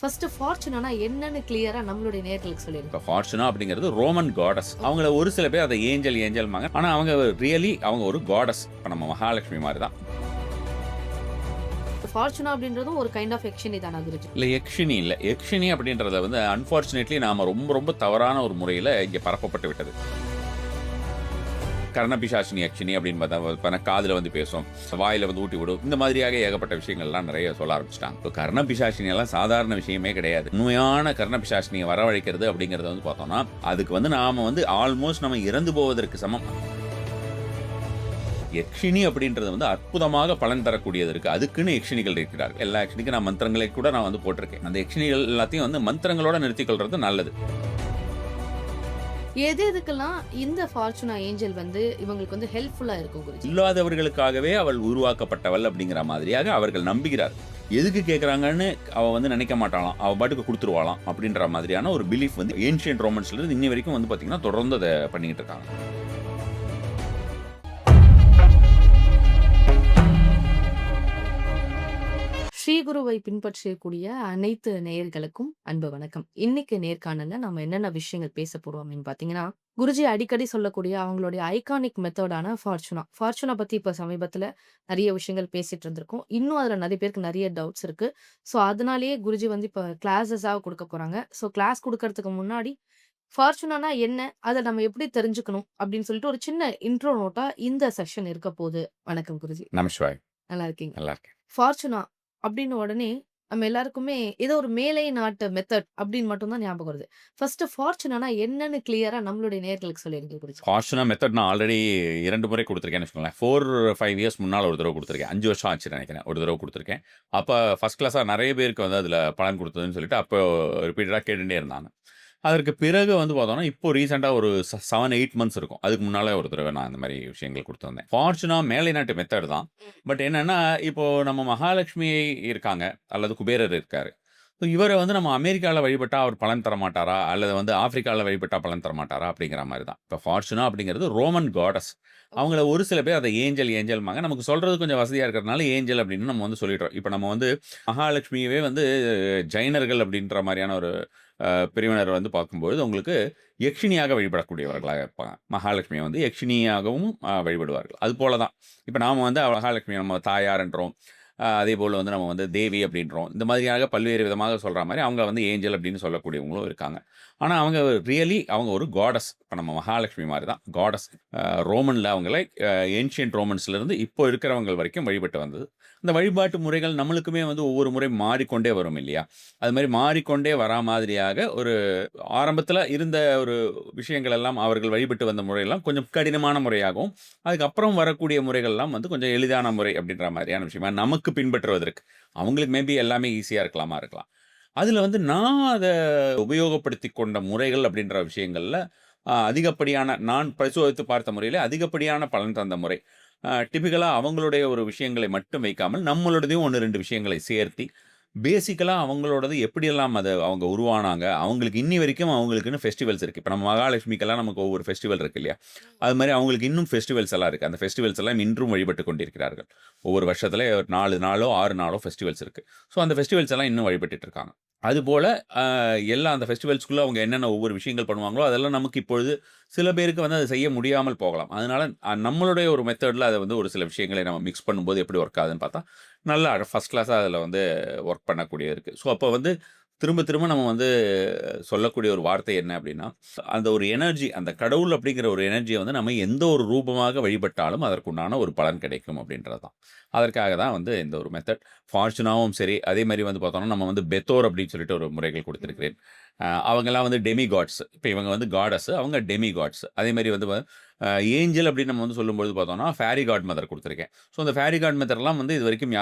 First ஃபார்ச்சுனானா என்னன்னு கிளியரா நம்மளுடைய நேயர்களுக்கு சொல்லிருங்க. இப்போ ஃபார்ச்சுனா அப்படிங்கிறது ரோமன் காடஸ். அவங்கள ஒரு சில பேர் அதை ஏஞ்சல் ஏஞ்சல்மாங்க. ஆனா அவங்க ரியலி அவங்க ஒரு காடஸ். இப்ப நம்ம மகாலட்சுமி மாரி தான். ஃபார்ச்சுனா அப்படின்றதும் ஒரு கைண்ட் ஆஃப் யக்ஷினி தானா குருஜி? இல்ல யக்ஷினி இல்ல. யக்ஷினி அப்படின்றத வந்து அன்பார்ச்சுனேட்லி நாம ரொம்ப ரொம்ப தவறான ஒரு முறையில இங்க பரப்பப்பட்டு விட்டது. கர்ணபிசாசினி யக்ஷினி அப்படின்னு பார்த்தா காதுல வந்து பேசும், வாயில வந்து ஊட்டி விடும். இந்த மாதிரியாக ஏகப்பட்ட விஷயங்கள்லாம் நிறைய சொல்ல ஆரம்பிச்சிட்டாங்க. இப்போ கர்ணபிசாசினி எல்லாம் சாதாரண விஷயமே கிடையாது. உண்மையான கர்ணபிசாசினியை வரவழைக்கிறது அப்படிங்கறத வந்து பார்த்தோம்னா அதுக்கு வந்து நாம வந்து ஆல்மோஸ்ட் நம்ம இறந்து போவதற்கு சமம். யக்ஷினி அப்படின்றது வந்து அற்புதமாக பலன் தரக்கூடியது இருக்கு. அதுக்குன்னு யக்ஷினிகள் இருக்கிறார்கள். எல்லா யக்ஷினிக்கும் நான் மந்திரங்களை கூட நான் வந்து போட்டிருக்கேன். அந்த யக்ஷினிகள் எல்லாத்தையும் வந்து மந்திரங்களோட நிறுத்திக் கொள்றது நல்லது. எது எதுக்கெல்லாம் இந்த ஃபார்ச்சுனா ஏஞ்சல் வந்து இவங்களுக்கு வந்து ஹெல்ப்ஃபுல்லா இருக்கும் குருஜி? இல்லாதவர்களுக்காகவே அவள் உருவாக்கப்பட்டவள் அப்படிங்கிற மாதிரியாக அவர்கள் நம்புகிறார். எதுக்கு கேட்கறாங்கன்னு அவ வந்து நினைக்க மாட்டாளாம். அவ பாட்டுக்கு கொடுத்துருவாளாம் அப்படின்ற மாதிரியான ஒரு பிலீஃப் வந்து ஏன்ஷியன்ட் ரோமன்ஸ்ல இருந்து இன்னி வரைக்கும் வந்து பாத்தீங்கன்னா தொடர்ந்து அதை பண்ணிட்டு இருக்காங்க. ஸ்ரீகுருவை பின்பற்றக்கூடிய அனைத்து நேயர்களுக்கும் அன்பு வணக்கம். இன்னைக்கு நேர்காணல்ல நம்ம என்னென்ன விஷயங்கள் பேச போறோம் அப்படின்னு பாத்தீங்கன்னா, குருஜி அடிக்கடி சொல்லக்கூடிய அவங்களுடைய ஐகானிக் மெத்தடான ஃபார்ச்சுனா. ஃபார்ச்சுனா பத்தி இப்ப சமீபத்துல நிறைய விஷயங்கள் பேசிட்டு இருந்திருக்கோம். இன்னும் அதுல நிறைய பேருக்கு நிறைய டவுட்ஸ் இருக்கு. சோ அதனாலேயே குருஜி வந்து இப்ப கிளாஸஸா கொடுக்க போறாங்க. சோ கிளாஸ் குடுக்கறதுக்கு முன்னாடி ஃபார்ச்சுனானா என்ன? அத நம்ம எப்படி தெரிஞ்சுக்கணும்? அப்படின்னு சொல்லிட்டு ஒரு சின்ன இன்ட்ரோ நோட்டா இந்த செஷன் இருக்க போது. வணக்கம் குருஜி. நமசிவாய். நல்லா இருக்கீங்க? நல்லா இருக்கேன். ஃபார்ச்சுனா அப்டின்ன உடனே, நம்ம எல்லாருக்குமே ஏதோ ஒரு மேலை நாட்டு மெத்தட் அப்டின்னு மட்டும் தான் ஞாபகம் வருது. ஃபர்ஸ்ட் ஃபார்ச்சுனானா என்னன்னு கிளியரா நம்மளுடைய நேயர்களுக்கு சொல்லிருங்க குருஜி. ஃபார்ச்சுனா மெத்தட் நான் ஆல்ரெடி 2 முறை குடுத்துருக்கேன்னு வச்சுக்கோங்களேன். 5 இயர்ஸ் முன்னால ஒரு தடவ குடுத்துருக்கேன். 5 வருஷம் ஆச்சுன்னு நெனைக்கிறேன். ஒரு தடவ குடுத்துருக்கேன். அப்ப ஃபர்ஸ்ட் கிளாஸா நெறைய பேருக்கு வந்து அதுல பலன் குடுத்ததுன்னு சொல்லிட்டு அப்போ ரிப்பீட்டடா கேட்டுட்டே இருந்தாங்க. அதற்கு பிறகு வந்து பார்த்தோம்னா, இப்போ ரீசென்ட்டா ஒரு 7, 8 மந்த்ஸ் இருக்கும். அதுக்கு முன்னால ஒரு தடவ நான் இந்த மாரி விஷயங்கள் குடுத்துருந்தேன். ஃபார்ச்சுனா மேலை நாட்டு மெத்தட் தான். பட் என்னன்னா, இப்போ நம்ம மகாலட்சுமி இருக்காங்க, அல்லது குபேரர் இருக்காரு. ஸோ இவர வந்து நம்ம அமெரிக்கால வழிபட்டா அவர் பலன் தரமாட்டாரா? அல்லது வந்து ஆஃப்ரிக்கால வழிபட்டா பலன் தரமாட்டாரா? அப்படிங்கிற மாரி தான். இப்போ ஃபார்ச்சுனா அப்படிங்கிறது ரோமன் காடஸ். அவங்கள ஒரு சில பேர் அத ஏஞ்சல் ஏஞ்சல்ம்பாங்க. நமக்கு சொல்றது கொஞ்சம் வசதியா இருக்கிறதுனால ஏஞ்சல் அப்படின்னு நம்ம வந்து சொல்லிடுறோம். இப்ப நம்ம வந்து மகாலட்சுமியவே வந்து ஜைனர்கள் அப்படின்ற மாரியான ஒரு பிரிவினர் வந்து பார்க்கும்பொழுது உங்களுக்கு யக்ஷினியாக வழிபடக்கூடியவர்களாக இருப்பாங்க. மகாலட்சுமியை வந்து யக்ஷினியாகவும் வழிபடுவார்கள். அதுபோல தான். இப்ப நாம வந்து மகாலட்சுமிய நம்ம தாயார் என்றோம். அதேபோல வந்து நம்ம வந்து தேவி அப்படின்றோம். இந்த மாதிரியாக பல்வேறு விதமாக சொல்ற மாரி அவங்க வந்து ஏஞ்சல் அப்படின்னு சொல்லக்கூடியவங்களும் இருக்காங்க. ஆனா அவங்க ரியலி அவங்க ஒரு காடஸ். இப்ப நம்ம மகாலட்சுமி மாரி தான் காடஸ். ரோமன்ல அவங்கள ஏன்ஷியன்ட் ரோமன்ஸ்ல இருந்து இப்போ இருக்கிறவங்க வரைக்கும் வழிபட்டு வந்தது. அந்த வழிபாட்டு முறைகள் நம்மளுக்குமே வந்து ஒவ்வொரு முறை மாறிக்கொண்டே வரும் இல்லையா? அது மாரி மாறிக்கொண்டே வரா மாதிரியாக ஒரு ஆரம்பத்தில இருந்த ஒரு விஷயங்கள் எல்லாம் அவர்கள் வழிபட்டு வந்த முறையெல்லாம் கொஞ்சம் கடினமான முறையாகவும், அதுக்கப்புறம் வரக்கூடிய முறைகள்லாம் வந்து கொஞ்சம் எளிதான முறை அப்படின்ற மாதிரியான விஷயமா நமக்கு பின்பற்றுவதற்கு. அவங்களுக்கு மேபி எல்லாமே ஈஸியா இருக்கலாம். அதில வந்து நான் அத உபயோகப்படுத்திக் கொண்ட முறைகள் அப்படின்ற விஷயங்கள்ல, அதிகப்படியான நான் பரிசோதித்து பார்த்த முறையிலே அதிகப்படியான பலன் தந்த முறை. டிபிக்கலா அவங்களுடைய ஒரு விஷயங்களை மட்டும் வைக்காமல், நம்மளோடதையும் 1, 2 விஷயங்களை சேர்த்தி, பேசிக்கலா அவங்களோடது எப்படியெல்லாம் அவங்க உருவானாங்க, அவங்களுக்கு இன்னி வரைக்கும் அவங்களுக்குன்னு ஃபெஸ்டிவல்ஸ் இருக்கு. இப்ப நம்ம மகாலட்சுமிக்கெல்லாம் நமக்கு ஒவ்வொரு ஃபெஸ்டிவல் இருக்கு இல்லையா? அது மாரி அவங்களுக்கு இன்னும் ஃபெஸ்டிவல்ஸ் எல்லாம் இருக்கு. அந்த ஃபெஸ்டிவல்ஸ் எல்லாம் இன்றும் வழிபட்டுக் கொண்டிருக்கிறார்கள். ஒவ்வொரு வருஷத்துல 4 நாளோ, 6 நாளோ ஃபெஸ்டிவல்ஸ் இருக்கு. ஸோ அந்த ஃபெஸ்டிவல்ஸ் எல்லாம் இன்னும் வழிபட்டுட்டு இருக்காங்க. அதுபோல அ எல்லா அந்த ஃபெஸ்டிவல்ஸ்க்குள்ள அவங்க என்னென்ன ஒவ்வொரு விஷயங்கள் பண்ணுவாங்களோ, அதெல்லாம் நமக்கு இப்பொழுது சில பேருக்கு வந்து அத செய்ய முடியாமல் போகலாம். அதனால நம்மளுடைய ஒரு மெத்தட்ல அத வந்து ஒரு சில விஷயங்களை நம்ம மிக்ஸ் பண்ணும்போது எப்படி ஒர்க் ஆகுதுன்னு பார்த்தா, நல்லா ஃபர்ஸ்ட் கிளாஸா அதில வந்து ஒர்க் பண்ணக்கூடியது இருக்கு. ஸோ அப்போ வந்து திரும்ப திரும்ப நம்ம வந்து சொல்லக்கூடிய ஒரு வார்த்தை என்ன அப்படின்னா, அந்த ஒரு எனர்ஜி அந்த கடவுள் அப்படிங்கிற ஒரு எனர்ஜிய வந்து நம்ம எந்த ஒரு ரூபமாக வழிபட்டாலும் அதற்குண்டான ஒரு பலன் கிடைக்கும் அப்படின்றது தான். அதற்காக தான் வந்து இந்த ஒரு மெத்தட். ஃபார்ச்சுனாவும் சரி, அதே மாரி வந்து பார்த்தோம்னா, நம்ம வந்து பெத்தோர் அப்படின்னு சொல்லிட்டு ஒரு முறைகள் குடுத்திருக்கிறேன். அவங்கலாம் வந்து டெமி காட்ஸ். இப்ப இவங்க வந்து காடஸ். அவங்க டெமி காட்ஸ். அதே மாரி வந்து ஏஞ்சல் அப்படின்னு நம்ம வந்து சொல்லும்பொழுது பார்த்தோம்னா, ஃபேரி காட் மதர் குடுத்திருக்கேன். ஸோ அந்த ஃபேரி காட் மதர்லாம் வந்து இதுவரைக்கும்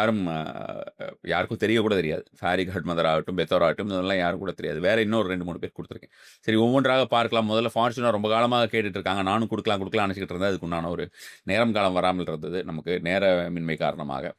யாருக்கும் தெரிய கூட தெரியாது. ஃபேரி காட் மதர் ஆகட்டும், பெத்தோர் ஆகட்டும் இதெல்லாம் யாரும் கூட தெரியாது. வேற இன்னொரு 2, 3 பேர் குடுத்திருக்கேன். சரி ஒவ்வொன்றாக பார்க்கலாம். முதல்ல ஃபார்ச்சுனா ரொம்ப காலமாக கேட்டுட்டு இருக்காங்க. நானும் குடுக்கலாம்னு நெனச்சுக்கிட்டு இருந்தேன். அதுக்கு உண்டான ஒரு நேரம் காலம் வராமல் இருந்தது. நமக்கு நேரமின்மை காரணமாக.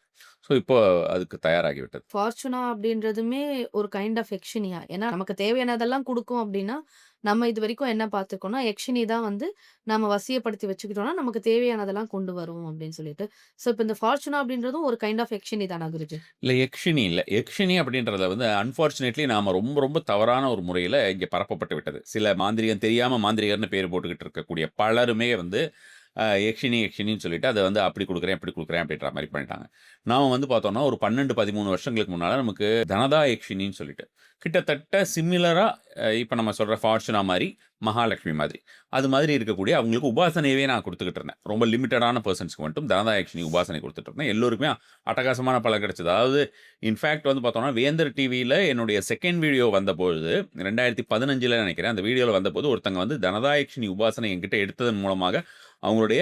ஸோ இப்போ அதுக்கு தயாராகி விட்டது. ஃபார்ச்சுனா அப்படின்றதுமே ஒரு கைண்ட் ஆஃப் யக்ஷினியா? ஏன்னா நமக்கு தேவையானதெல்லாம் குடுக்கும் அப்படின்னா, நம்ம இதுவரைக்கும் என்ன பார்த்துருக்கோம்னா, யக்ஷினி தான் வந்து நம்ம வசியப்படுத்தி வச்சுக்கிட்டோம்னா, நமக்கு தேவையானதெல்லாம் கொண்டு வரும் அப்படின்னு சொல்லிட்டு. ஸோ இப்ப இந்த ஃபார்ச்சுனா அப்படின்றதும் ஒரு கைண்ட் ஆஃப் யக்ஷினி தானா குருஜி? இல்ல யக்ஷினி இல்ல. யக்ஷினி அப்படின்றத வந்து அன்பார்ச்சுனேட்லி நாம ரொம்ப ரொம்ப தவறான ஒரு முறையில இங்க பரப்பப்பட்டு விட்டது. சில மாந்திரீகம் தெரியாம மாந்திரிகர்ன்னு பேர் போட்டுக்கிட்டு இருக்கக்கூடிய பலருமே வந்து யக்ஷினி யக்ஷினின்னு சொல்லிட்டு அத வந்து அப்படி குடுக்குறேன், இப்படி குடுக்குறேன் அப்படின்ற மாரி பண்ணிட்டாங்க. நாம வந்து பார்த்தோம்னா, ஒரு 12, 13 வருஷங்களுக்கு முன்னால நமக்கு தனதா யக்ஷினின்னு சொல்லிட்டு, கிட்டத்தட்ட சிமிலரா இப்ப நம்ம சொல்ற ஃபார்ச்சுனா மாரி, மகாலட்சுமி மாதிரி. அது மாதிரி இருக்கக்கூடிய அவங்களுக்கு உபாசனையவே நான் குடுத்துக்கிட்டு இருந்தேன். ரொம்ப லிமிட்டடான பெர்சன்ஸ்க்கு மட்டும் தனதா யக்ஷினி உபாசனை குடுத்துட்டு இருந்தேன். எல்லோருக்குமே அட்டகாசமான பலன் கிடைச்சது. அதாவது இன்ஃபாக்ட் வந்து பார்த்தோம்னா, வேந்தர் டிவியில என்னுடைய 2ண்ட் வீடியோ வந்தபொழுது 2015ல நெனைக்கிறேன். அந்த வீடியோல வந்தபோது ஒருத்தங்க வந்து தனதா யக்ஷினி உபாசனை என்கிட்ட எடுத்ததன் மூலமாக அவங்களுடைய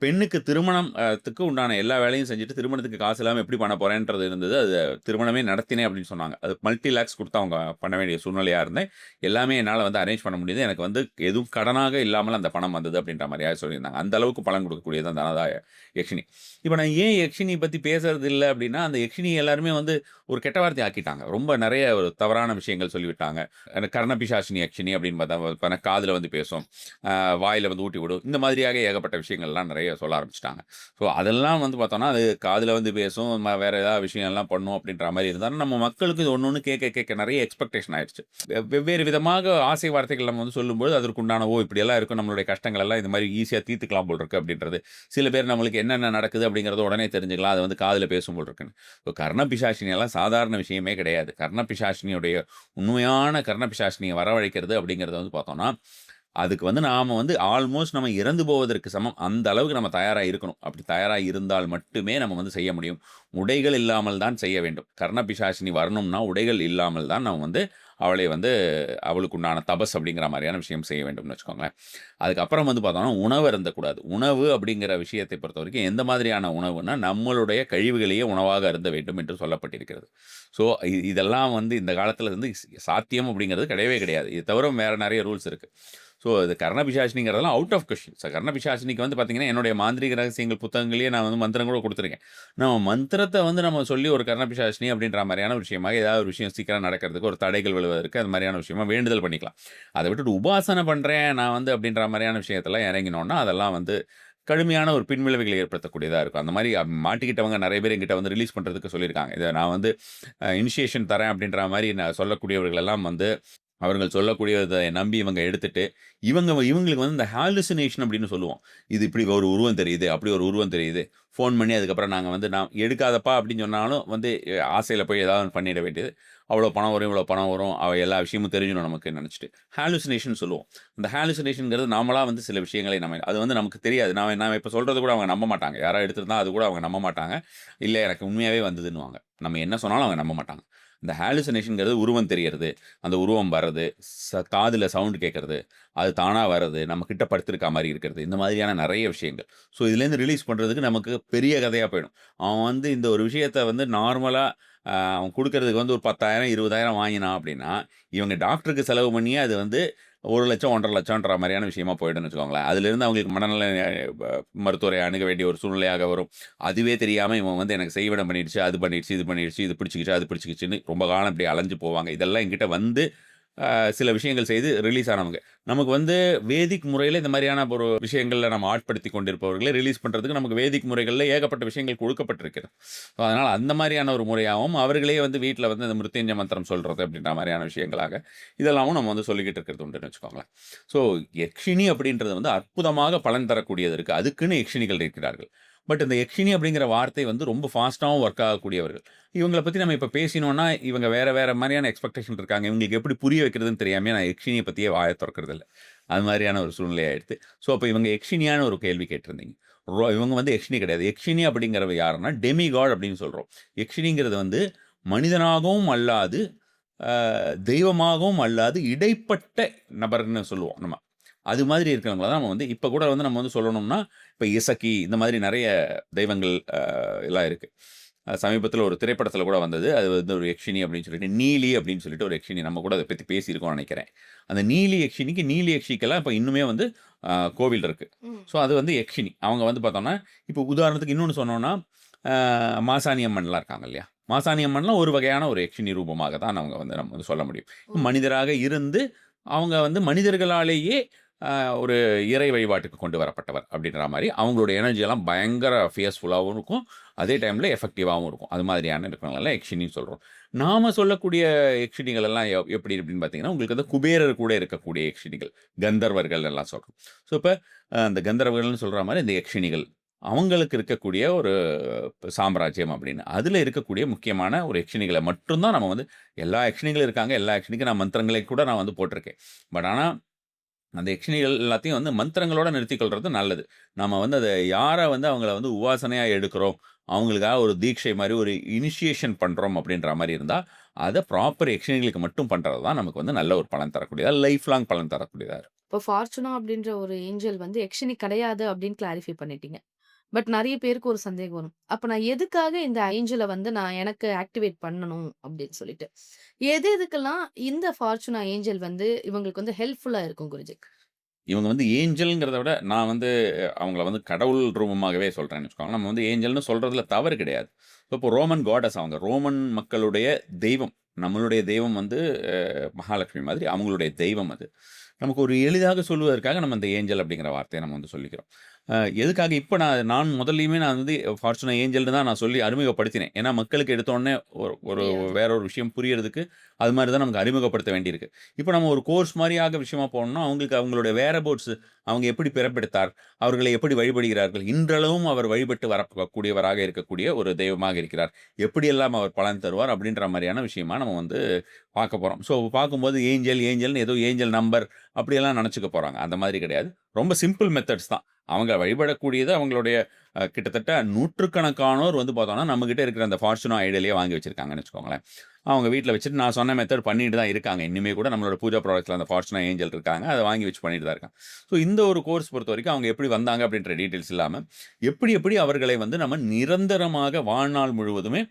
பெண்ணுக்கு திருமணம் த்துக்கு உண்டான எல்லா வேலையும் செஞ்சுட்டு, திருமணத்துக்கு காசு இல்லாம எப்படி பண்ண போறேன்றது இருந்தது. அது திருமணமே நடத்தினேன் அப்படின்னு சொன்னாங்க. அது மல்டி லேக்ஸ் குடுத்து அவங்க பண்ண வேண்டிய சூழ்நிலையா இருந்தேன். எல்லாமே என்னால வந்து அரேஞ்ச் பண்ண முடியுது. எனக்கு வந்து எதுவும் கடனாக இல்லாமல் அந்த பணம் வந்தது அப்படின்ற மாரியாக சொல்லியிருந்தாங்க. அந்த அளவுக்கு பலன் குடுக்கக்கூடியது தான் தனதா யக்ஷினி. இப்ப நான் ஏன் யக்ஷினி பத்தி பேசுறது இல்ல அப்படின்னா, அந்த யக்ஷினி எல்லாருமே வந்து ஒரு கெட்ட வார்த்தை ஆக்கிட்டாங்க. ரொம்ப நெறைய ஒரு தவறான விஷயங்கள் சொல்லிவிட்டாங்க. கர்ணபிசாசினி யக்ஷினி அப்படின்னு பார்த்தா காதுல வந்து பேசும். வாயில வந்து ஊட்டி விடும். இந்த மாதிரியாக ஏகப்பட்ட விஷயங்கள்லாம் நெறைய சொல்ல ஆரம்பிச்சுட்டாங்க. ஸோ அதெல்லாம் வந்து பார்த்தோம்னா, அது காதுல வந்து பேசும். வேற ஏதாவது விஷயம்லாம் பண்ணும் அப்படின்ற மாரி இருந்தாலும், நம்ம மக்களுக்கு இது ஒண்ணு ஒண்ணு கேட்க கேட்க நெறைய எக்ஸ்பெக்டேஷன் ஆயிடுச்சு. வெவ்வேறு விதமாக ஆசை வார்த்தைகள் நம்ம வந்து சொல்லும்போது, அதற்குண்டான இப்படியெல்லாம் இருக்கும். நம்மளுடைய கஷ்டங்கள் எல்லாம் இது மாரி ஈஸியா தீர்த்துக்கலாம் போல இருக்கு அப்படின்றது. சில பேர் நம்மளுக்கு என்னென்ன நடக்குது அப்படிங்கிறத உடனே தெரிஞ்சுக்கலாம். அது வந்து காதுல பேசும் போல இருக்குன்னு. இப்போ கர்ணபிசாசினி எல்லாம் சாதாரண விஷயமே கிடையாது. கர்ணபிசாசினியுடைய உண்மையான கர்ணபிசாசினிய வரவழைக்கிறது அப்படிங்கிறத வந்து பார்த்தோம்னா, அதுக்கு வந்து நாம வந்து ஆல்மோஸ்ட் நம்ம இறந்து போவதற்கு சமம். அந்த அளவுக்கு நம்ம தயாரா இருக்கணும். அப்படி தயாரா இருந்தால் மட்டுமே நம்ம வந்து செய்ய முடியும். உடைகள் இல்லாமல் தான் செய்ய வேண்டும். கர்ணபிசாசினி வரணும்னா, உடைகள் இல்லாமல் தான் நம்ம வந்து அவளை வந்து அவளுக்கு உண்டான தபஸ் அப்படிங்கிற மாரியான விஷயம் செய்ய வேண்டும்னு வச்சுக்கோங்களேன். அதுக்கப்புறம் வந்து பார்த்தோம்னா, உணவு அருந்தக்கூடாது. உணவு அப்படிங்கிற விஷயத்தை பொறுத்தவரைக்கும் எந்த மாதிரியான உணவுன்னா, நம்மளுடைய கழிவுகளையே உணவாக அருந்த வேண்டும் என்று சொல்லப்பட்டிருக்கிறது. ஸோ இதெல்லாம் வந்து இந்த காலத்தில வந்து சாத்தியம் அப்படிங்கிறது கிடையவே கிடையாது. இது தவிர வேற நெறைய ரூல்ஸ் இருக்கு. ஸோ இது கர்ணபிசாசினிங்கிறதெல்லாம் அவுட் ஆஃப் கொஸ்டின். கர்ணபிசாசினிக்கு வந்து பார்த்தீங்கன்னா, என்னுடைய மாந்திரீக ரகசியங்கள் புத்தகங்களையே நான் வந்து மந்திரம் கூட குடுத்துருக்கேன். நம்ம மந்திரத்த வந்து நம்ம சொல்லி ஒரு கர்ணபிசாசினி அப்படின்ற மாரியான ஒரு விஷயமாக ஏதாவது ஒரு விஷயம் சீக்கிரம் நடக்கிறதுக்கு, ஒரு தடைகள் விழுவதற்கு அது மாரியான விஷயமா வேண்டுதல் பண்ணிக்கலாம். அத விட்டுட்டு உபாசனை பண்றேன் நான் வந்து அப்படின்ற மாரியான விஷயத்தலாம் இறங்கினோம்னா, அதெல்லாம் வந்து கடுமையான ஒரு பின்விளைவுகளை ஏற்படுத்தக்கூடியதா இருக்கும். அந்த மாரி மாட்டிக்கிட்டவங்க நெறைய பேர் என்கிட்ட வந்து ரிலீஸ் பண்றதுக்கு சொல்லியிருக்காங்க. இத நான் வந்து இனிஷியேஷன் தரேன் அப்படின்ற மாரி நான் சொல்லக்கூடியவர்கள் எல்லாம் வந்து அவர்கள் சொல்லக்கூடியத நம்பி இவங்க எடுத்துட்டு, இவங்களுக்கு வந்து இந்த ஹாலுசினேஷன் அப்படின்னு சொல்லுவோம். இது இப்படி ஒரு உருவம் தெரியுது, அப்படி ஒரு உருவம் தெரியுது. ஃபோன் பண்ணி அதுக்கப்புறம் நாங்க வந்து நான் எடுக்காதப்பா அப்படின்னு சொன்னாலும் வந்து ஆசையில போய் ஏதாவது ஒண்ணு பண்ணிட வேண்டியது. அவ்வளோ பணம் வரும், இவ்வளோ பணம் வரும். எல்லா விஷயமும் தெரிஞ்சிடும் நமக்கு நெனச்சுட்டு. ஹாலுசினேஷன் சொல்லுவோம். அந்த ஹாலுசினேஷன்ங்கிறது நாமளா வந்து சில விஷயங்களை அது வந்து நமக்கு தெரியாது. நான் இப்ப சொல்றது கூட அவங்க நம்ப மாட்டாங்க. யாராவது எடுத்திருந்தா அது கூட அவங்க நம்ப மாட்டாங்க. இல்ல எனக்கு உண்மையாவே வந்ததுன்னுவாங்க. நம்ம என்ன சொன்னாலும் அவங்க நம்ப மாட்டாங்க. இந்த ஹாலுசினேஷன்ங்கிறது உருவம் தெரியறது, அந்த உருவம் வர்றது, காதுல சவுண்ட் கேட்கறது, அது தானா வர்றது, நம்ம கிட்ட படுத்திருக்கா மாரி இருக்கிறது. இந்த மாதிரியான நெறைய விஷயங்கள். ஸோ இதுலேருந்து ரிலீஸ் பண்றதுக்கு நமக்கு பெரிய கதையா போயிடும். அவன் வந்து இந்த ஒரு விஷயத்த வந்து நார்மலா அவன் குடுக்கறதுக்கு வந்து ஒரு 10,000 20,000 வாங்கினான் அப்படின்னா, இவங்க டாக்டருக்கு செலவு பண்ணியே அது வந்து 1,00,000 1,50,000ன்ற மாரியான விஷயமா போயிடும்னு வச்சுக்கோங்களேன். அதிலிருந்து அவங்களுக்கு மனநல மருத்துவரை அணுக வேண்டிய ஒரு சூழ்நிலையாக வரும். அதுவே தெரியாம இவன் வந்து எனக்கு செய்வினம் பண்ணிடுச்சு, அது பண்ணிடுச்சு, இது பண்ணிடுச்சு, இது பிடிச்சுக்கிச்சு, அது பிடிச்சுக்கிச்சுன்னு ரொம்ப காலம் இப்படி அலைஞ்சு போவாங்க. இதெல்லாம் என்கிட்ட வந்து சில விஷயங்கள் செய்து ரிலீஸ் ஆனவங்க. நமக்கு வந்து வேதிக் முறையில இந்த மாரியான ஒரு விஷயங்கள்ல நம்ம ஆட்படுத்திக் கொண்டிருப்பவர்களை ரிலீஸ் பண்றதுக்கு நமக்கு வேதிக் முறைகள்ல ஏகப்பட்ட விஷயங்கள் கொடுக்கப்பட்டிருக்கிறது. ஸோ அதனால அந்த மாரியான ஒரு முறையாவும், அவர்களே வந்து வீட்ல வந்து இந்த மிருத்யுஞ்சய மந்திரம் சொல்றது அப்படின்ற மாரியான விஷயங்களாக, இதெல்லாமும் நம்ம வந்து சொல்லிக்கிட்டு இருக்கிறது உண்டுன்னு வச்சுக்கோங்களேன். ஸோ யக்ஷினி அப்படின்றது வந்து அற்புதமாக பலன் தரக்கூடியது இருக்கு. அதுக்குன்னு யக்ஷினிகள் இருக்கிறார்கள். பட் இந்த யக்ஷினி அப்படிங்கிற வார்த்தை வந்து ரொம்ப ஃபாஸ்ட்டாவும் ஒர்க் ஆகக்கூடியவர்கள். இவங்கள பத்தி நம்ம இப்ப பேசினோம்னா, இவங்க வேற வேற மாரியான எக்ஸ்பெக்டேஷன் இருக்காங்க. இவங்களுக்கு எப்படி புரிய வைக்கிறதுன்னு தெரியாமயே நான் யக்ஷினிய பத்தியே வாய தொறக்கறதில்ல. அது மாரியான ஒரு சூழ்நிலை ஆயிடுத்து. ஸோ, அப்ப இவங்க யக்ஷினியான ஒரு கேள்வி கேட்டிருந்தீங்க. இவங்க வந்து யக்ஷினி கிடையாது. யக்ஷினி அப்படிங்கிறவ யாருன்னா, டெமிகாட் அப்படின்னு சொல்றோம். யக்ஷினிங்கிறது வந்து மனிதனாகவும் அல்லாது, அ தெய்வமாகவும் அல்லாது இடைப்பட்ட நபர்ன்னு சொல்லுவோம் நம்ம. அது மாதிரி இருக்கிறவங்கள தான் நம்ம வந்து இப்ப கூட வந்து நம்ம வந்து சொல்லணும்னா, இப்ப இசக்கி இந்த மாதிரி நெறைய தெய்வங்கள் எல்லாம் இருக்கு. சமீபத்தில ஒரு திரைப்படத்தில கூட வந்தது. அது வந்து ஒரு யக்ஷினி அப்படின்னு சொல்லிட்டு, நீலி அப்படின்னு சொல்லிட்டு ஒரு யக்ஷினி. நம்ம கூட அத பத்தி பேசியிருக்கோம்னு நெனைக்கிறேன். அந்த நீலி யக்ஷினிக்கு, நீலி யக்ஷிக்கெல்லாம் இப்ப இன்னுமே வந்து கோவில் இருக்கு. ம். ஸோ அது வந்து யக்ஷினி. அவங்க வந்து பார்த்தோம்னா, இப்போ உதாரணத்துக்கு இன்னொன்னு சொன்னோம்னா, மாசாணி அம்மன்லாம் இருக்காங்க இல்லையா? மாசாணி அம்மன்லாம் ஒரு வகையான ஒரு யக்ஷினி ரூபமாக தான் நம்ம வந்து சொல்ல முடியும். ஓ! மனிதராக இருந்து அவங்க வந்து மனிதர்களாலேயே அ ஒரு இறை வழிபாட்டுக்கு கொண்டு வரப்பட்டவர் அப்படின்ற மாரி அவங்களுடைய எனர்ஜி எல்லாம் பயங்கர ஃபியர்ஸ்ஃபுல்லாவும் இருக்கும். அதே டைம்ல எஃபெக்டிவாவும் இருக்கும். அது மாதிரியான இருக்கிறவங்கள யக்ஷினின்னு சொல்றோம். நாம சொல்லக்கூடிய யக்ஷினிகள் எல்லாம் எப்படி அப்படின்னு பார்த்தீங்கன்னா, உங்களுக்கு வந்து குபேரர் கூட இருக்கக்கூடிய யக்ஷினிகள், கந்தர்வர்கள் எல்லாம் சொல்றோம். ஸோ இப்ப அந்த கந்தர்வர்கள்னு சொல்ற மாரி இந்த யக்ஷினிகள், அவங்களுக்கு இருக்கக்கூடிய ஒரு சாம்ராஜ்யம் அப்படின்னு. அதுல இருக்கக்கூடிய முக்கியமான ஒரு யக்ஷினிகள மட்டும் தான் நம்ம வந்து எல்லா யக்ஷினிகளும் இருக்காங்க. எல்லா யக்ஷினிக்கும் நான் மந்திரங்களை கூட நான் வந்து போட்டிருக்கேன். பட் ஆனா அந்த யக்ஷினிகள் எல்லாத்தையும் வந்து மந்திரங்களோட நிறுத்திக் கொள்றது நல்லது. நம்ம வந்து அத யார வந்து அவங்கள வந்து உபாசனையா எடுக்கிறோம், அவங்களுக்காக ஒரு தீட்சை மாரி ஒரு இனிஷியேஷன் பண்றோம் அப்படின்ற மாரி இருந்தா, அத ப்ராப்பர் யக்ஷினிகளுக்கு மட்டும் பண்றது தான் நமக்கு வந்து நல்ல ஒரு பலன் தரக்கூடியதா, லைஃப் லாங் பலன் தரக்கூடியதா இருக்கும். இப்போ ஃபார்ச்சுனா அப்படின்ற ஒரு ஏஞ்சல் வந்து யக்ஷினி கிடையாது அப்படின்னு கிளாரிஃபை பண்ணிட்டீங்க. பட் நெறைய பேருக்கு ஒரு சந்தேகம் வரும். அப்ப நான் எதுக்காக இந்த ஏஞ்சல வந்து நான் எனக்கு ஆக்டிவேட் பண்ணணும் அப்படின்னு சொல்லிட்டு. எதுக்கெல்லாம் இந்த ஃபார்ச்சுனா ஏஞ்சல் வந்து இவங்களுக்கு வந்து ஹெல்ப்ஃபுல்லா இருக்கும் குருஜி? இவங்க வந்து ஏஞ்சல்ங்கிறத விட, நான் வந்து அவங்கள வந்து கடவுள் ரூபமாகவே சொல்றேன்னு வச்சுக்கோங்களேன். நம்ம வந்து ஏஞ்சல்ன்னு சொல்றதுல தவறு கிடையாது. இப்போ ரோமன் காடஸ் அவங்க. ரோமன் மக்களுடைய தெய்வம். நம்மளுடைய தெய்வம் வந்து மகாலட்சுமி மாதிரி அவங்களுடைய தெய்வம் அது. நமக்கு ஒரு எளிதாக சொல்வதற்காக நம்ம அந்த ஏஞ்சல் அப்படிங்கிற வார்த்தைய நம்ம வந்து சொல்லிக்கிறோம். அ எதுக்காக இப்ப நான் முதல்லயுமே நான் வந்து ஃபார்ச்சுனா ஏஞ்சல்ன்னு தான் நான் சொல்லி அறிமுகப்படுத்தினேன். ஏன்னா மக்களுக்கு எடுத்தோனே ஒரு ஒரு புரியாது. வேற ஒரு விஷயம் புரியறதுக்கு அது மாரி தான் நமக்கு அறிமுகப்படுத்த வேண்டியிருக்கு. இப்ப நம்ம ஒரு கோர்ஸ் மாரியாக விஷயமா போனோம்னா, அவங்களுக்கு அவங்களுடைய வேரபோட்ஸ் அவங்க எப்படி பிறப்பெடுத்தார்? அவர்களை எப்படி வழிபடுகிறார்கள்? இன்றளவும் அவர் வழிபட்டு வரக்கூடியவராக இருக்கக்கூடிய ஒரு தெய்வமாக இருக்கிறார். எப்படியெல்லாம் அவர் பலன் தருவார்? அப்படின்ற மாரியான விஷயமா நம்ம வந்து பார்க்க போறோம். ஸோ பார்க்கும்போது ஏஞ்சல்னு ஏதோ ஏஞ்சல் நம்பர் அப்படியெல்லாம் நெனச்சுக்க போறாங்க. அந்த மாதிரி கிடையாது. ரொம்ப சிம்பிள் மெத்தட்ஸ் தான். அவங்க வழிபடக்கூடியது அவங்களுடைய கிட்டத்தட்ட நூற்றுக்கணக்கானோர் வந்து பார்த்தோம்னா, நம்மகிட்ட இருக்கிற அந்த ஃபார்ச்சுனா ஐடியாலயே வாங்கி வச்சிருக்காங்கன்னு வச்சுக்கோங்களேன். அவங்க வீட்ல வச்சுட்டு நான் சொன்ன மெத்தட் பண்ணிட்டு தான் இருக்காங்க. இன்னுமே கூட நம்மளோட பூஜா ப்ராடக்ட்ஸ்ல அந்த ஃபார்ச்சுனா ஏஞ்சல் இருக்காங்க. அத வாங்கி வச்சு பண்ணிட்டு தான் இருக்காங்க. ஸோ இந்த ஒரு கோர்ஸ் பொறுத்தவரைக்கும் அவங்க எப்படி வந்தாங்க அப்படின்ற டீட்டெயில்ஸ் இல்லாம, எப்படி அவர்களை வந்து நம்ம நிரந்தரமாக வாழ்நாள் முழுவதுமே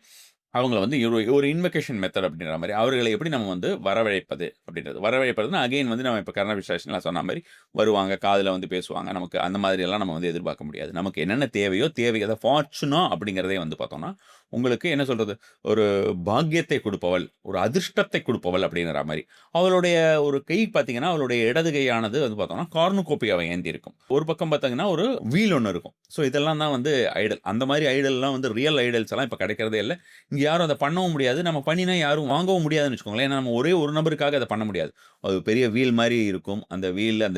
அவங்கள வந்து ஒரு இன்வொகேஷன் மெத்தட் அப்படின்ற மாரி, அவர்களை எப்படி நம்ம வந்து வரவழைப்பது அப்படின்றது. வரவழைப்பதுன்னா அகைன் வந்து நம்ம இப்ப கர்ண விசேஷன்லாம் சொன்ன மாரி வருவாங்க, காதுல வந்து பேசுவாங்க. நமக்கு அந்த மாதிரியெல்லாம் நம்ம வந்து எதிர்பார்க்க முடியாது. நமக்கு என்னென்ன தேவையோ அத ஃபார்ச்சுனா அப்படிங்கிறதே வந்து பார்த்தோம்னா, உங்களுக்கு என்ன சொல்றது? ஒரு பாக்கியத்தை குடுப்பவள், ஒரு அதிர்ஷ்டத்தை குடுப்பவள் அப்படிங்கிற மாரி. அவளுடைய ஒரு கை பார்த்தீங்கன்னா, அவளுடைய இடது கையானது வந்து பார்த்தோம்னா, கார்னுகோப்பியாவை ஏந்தியிருக்கும். ஒரு பக்கம் பார்த்தீங்கன்னா, ஒரு வீல் ஒண்ணு இருக்கும். ஸோ இதெல்லாம் தான் வந்து ஐடல். அந்த மாரி ஐடல்லாம் வந்து ரியல் ஐடல்ஸ் எல்லாம் இப்ப கிடைக்கிறதே இல்ல. இங்க யாரும் அத பண்ணவும் முடியாது. நம்ம பண்ணினா யாரும் வாங்கவும் முடியாதுன்னு வச்சுக்கோங்களேன். ஏன்னா நம்ம ஒரே ஒரு நபருக்காக அத பண்ண முடியாது. அது பெரிய வீல் மாரி இருக்கும். அந்த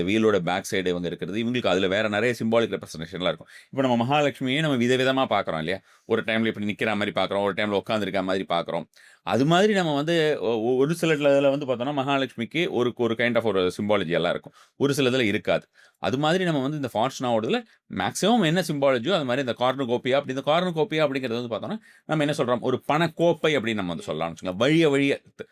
வீலோட பேக் சைடு இவங்க இருக்கிறது. இவங்களுக்கு அதுல வேற நெறைய சிம்பாலிக் ரெப்ரசன்டேஷன்லாம் இருக்கும். இப்ப நம்ம மகாலட்சுமியே நம்ம விதவிதமா பார்க்குறோம் இல்லையா? ஒரு டைம்ல இப்படி நிக்கிற மாரி பார்க்குறோம். ஒரு டைம்ல உட்கார்ந்திருக்க மாரி பார்க்குறோம். அது மாதிரி நம்ம வந்து ஒரு சில இதுல வந்து பார்த்தோம்னா, மகாலட்சுமிக்கு ஒரு ஒரு கைண்ட் ஆஃப் ஒரு சிம்பாலஜி எல்லாம் இருக்கும். ஒரு சில இதுல இருக்காது. அது மாதிரி நம்ம வந்து இந்த ஃபார்ச்சுனாவோடதுல மேக்ஸிமம் என்ன சிம்பாலஜியோ அது மாரி இந்த கார்னுகோப்பியா இந்த கார்னுகோப்பியா அப்படிங்கிறது வந்து பார்த்தோம்னா, நம்ம என்ன சொல்றோம்? ஒரு பணக்கோப்பை அப்படின்னு நம்ம வந்து சொல்லலாம்னு வச்சுக்கோங்களேன்.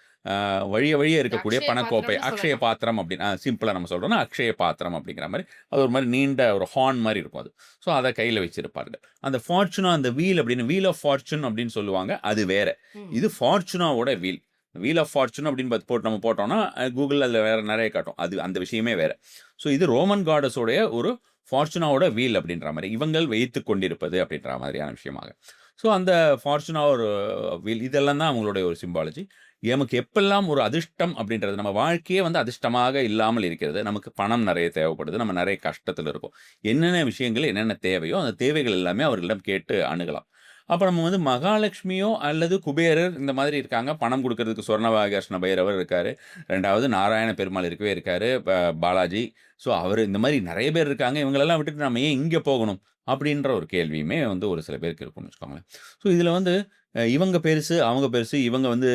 வழிய இருக்கக்கூடிய அக்ஷய பணக்கோப்பை. பாத்திரம்னு அக்ஷய சொல்லலாம். பாத்திரம் அப்படின்னு சிம்பிளா நம்ம சொல்றோம்னா, அக்ஷய பாத்திரம் அப்படிங்கிற மாரி. அது ஒரு மாரி நீண்ட ஒரு ஹார்ன் மாரி இருக்கும் அது. ஸோ அத கையில வச்சிருப்பார்கள். அந்த ஃபார்ச்சுனா அந்த வீல் அப்படின்னு வீல் ஆஃப் ஃபார்ச்சூன் அப்படின்னு சொல்லுவாங்க. அது வேற. ம். இது ஃபார்ச்சுனாவோட வீல். வீல் ஆஃப் ஃபார்ச்சூன் அப்படின்னு நம்ம போட்டோம்னா, கூகுள்ல அதுல வேற நெறைய காட்டும். அது அந்த விஷயமே வேற. ஸோ இது ரோமன் காடஸ் உடைய ஒரு ஃபார்ச்சுனாவோட வீல் அப்படின்ற மாரி. இவங்கள் வைத்துக் கொண்டிருப்பது அப்படின்ற மாதிரியான விஷயமாக. ஸோ அந்த ஃபார்ச்சுனா ஒரு வீல் இதெல்லாம் தான் அவங்களுடைய ஒரு சிம்பாலஜி. எமக்கு எப்பல்லாம் ஒரு அதிர்ஷ்டம் அப்படின்றது நம்ம வாழ்க்கையே வந்து அதிர்ஷ்டமாக இல்லாமல் இருக்கிறது. நமக்கு பணம் நெறைய தேவைப்படுது. நம்ம நெறைய கஷ்டத்துல இருக்கோம். என்னென்ன விஷயங்கள் என்னென்ன தேவையோ, அந்த தேவைகள் எல்லாமே அவர்களிடம் கேட்டு அணுகலாம். அப்ப நம்ம வந்து மகாலட்சுமியோ அல்லது குபேரர் இந்த மாதிரி இருக்காங்க. பணம் குடுக்கறதுக்கு சொர்ணவாகர்ஷ்ண பைரவர் இருக்காரு. 2வது நாராயண பெருமாள் இருக்கவே இருக்காரு. பாலாஜி. ஸோ அவரு இந்த மாரி நெறைய பேர் இருக்காங்க. இவங்களெல்லாம் விட்டுட்டு நம்ம ஏன் இங்க போகணும்? அப்படின்ற ஒரு கேள்வியுமே வந்து ஒரு சில பேருக்கு இருக்கும்னு வச்சுக்கோங்களேன். ஸோ இதுல வந்து இவங்க பெருசு, அவங்க பெருசு, இவங்க வந்து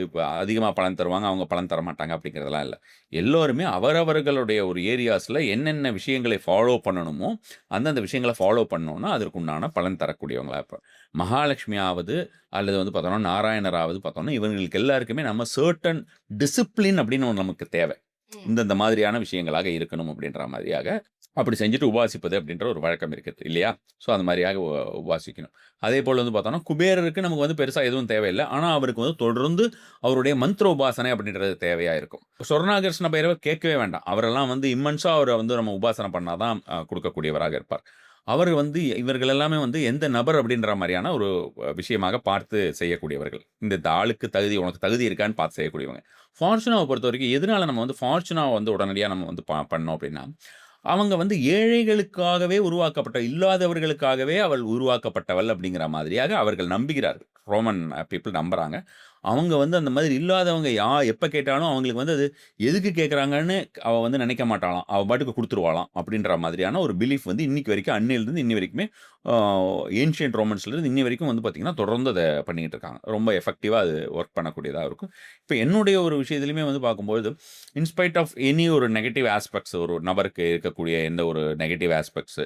இப்ப அதிகமா பலன் தருவாங்க, அவங்க பலன் தரமாட்டாங்க அப்படிங்கிறதெல்லாம் இல்ல. எல்லோருமே அவரவர்களுடைய ஒரு ஏரியாஸ்ல என்னென்ன விஷயங்களை ஃபாலோ பண்ணணுமோ, அந்தந்த விஷயங்கள ஃபாலோ பண்ணோம்னா, அதற்குண்டான பலன் தரக்கூடியவங்களா இருப்பாங்க. மகாலட்சுமியாவது அல்லது வந்து பார்த்தோம்னா, நாராயணராவது பார்த்தோம்னா, இவங்களுக்கு எல்லாருக்குமே நம்ம சர்டன் டிசிப்ளின் அப்படின்னு ஒண்ணு நமக்கு தேவை. ம். இந்தந்த மாதிரியான விஷயங்களாக இருக்கணும் அப்படின்ற மாதிரியாக, அப்படி செஞ்சுட்டு உபாசிப்பது அப்படின்ற ஒரு வழக்கம் இருக்குது இல்லையா? ஸோ அந்த மாரியாக உபாசிக்கணும். அதேபோல வந்து பார்த்தோம்னா, குபேரருக்கு நமக்கு வந்து பெருசா எதுவும் தேவையில்ல. ஆனா, அவருக்கு வந்து தொடர்ந்து அவருடைய மந்திர உபாசனை அப்படின்றது தேவையா இருக்கும். சொர்ணாகர்ஷ்ண பைரவர் கேட்கவே வேண்டாம். அவரெல்லாம் வந்து இம்மன்ஸா அவர வந்து நம்ம உபாசனை பண்ணா தான் குடுக்கக்கூடியவராக இருப்பார். அவர் வந்து இவர்கள் எல்லாமே வந்து எந்த நபர் அப்படின்ற மாரியான ஒரு விஷயமாக பார்த்து செய்யக்கூடியவர்கள். இந்த ஆளுக்கு தகுதி உனக்கு தகுதி இருக்கான்னு பார்த்து செய்யக்கூடியவங்க. ஃபார்ச்சுனாவ பொறுத்தவரைக்கும் எதனால நம்ம வந்து ஃபார்ச்சுனாவ வந்து உடனடியா நம்ம வந்து பண்ணோம் அப்படின்னா, அவங்க வந்து ஏழைகளுக்காகவே உருவாக்கப்பட்ட இல்லாதவர்களுக்காகவே அவள் உருவாக்கப்பட்டவள் அப்படிங்கிற மாதிரியாக அவர்கள் நம்புகிறார்கள். ரோமன் பீப்பிள் நம்புறாங்க. அவங்க வந்து அந்த மாதிரி இல்லாதவங்க எப்ப கேட்டாலும் அவங்களுக்கு வந்து அது எதுக்கு கேட்குறாங்கன்னு அவ வந்து நினைக்க மாட்டாளாம். அவ பாட்டுக்கு குடுத்துருவாளாம். அப்படின்ற மாதிரியான ஒரு பிலீஃப் வந்து இன்னைக்கு வரைக்கும் அன்னையிலிருந்து இன்னி வரைக்குமே ஆ ஏன்ஷியன்ட் ரோமன்ஸ்லேருந்து இன்னி வரைக்கும் வந்து பார்த்தீங்கன்னா, தொடர்ந்து அத பண்ணிக்கிட்டு இருக்காங்க. ரொம்ப எஃபெக்டிவா அது ஒர்க் பண்ணக்கூடியதா இருக்கும். இப்ப என்னுடைய ஒரு விஷயத்திலயுமே வந்து பார்க்கும்பொழுது, இன்ஸ்பைட் ஆஃப் எனி ஒரு நெகட்டிவ் ஆஸ்பெக்ட்ஸ் ஒரு நபருக்கு இருக்கக்கூடிய எந்த ஒரு நெகட்டிவ் ஆஸ்பெக்ட்ஸ்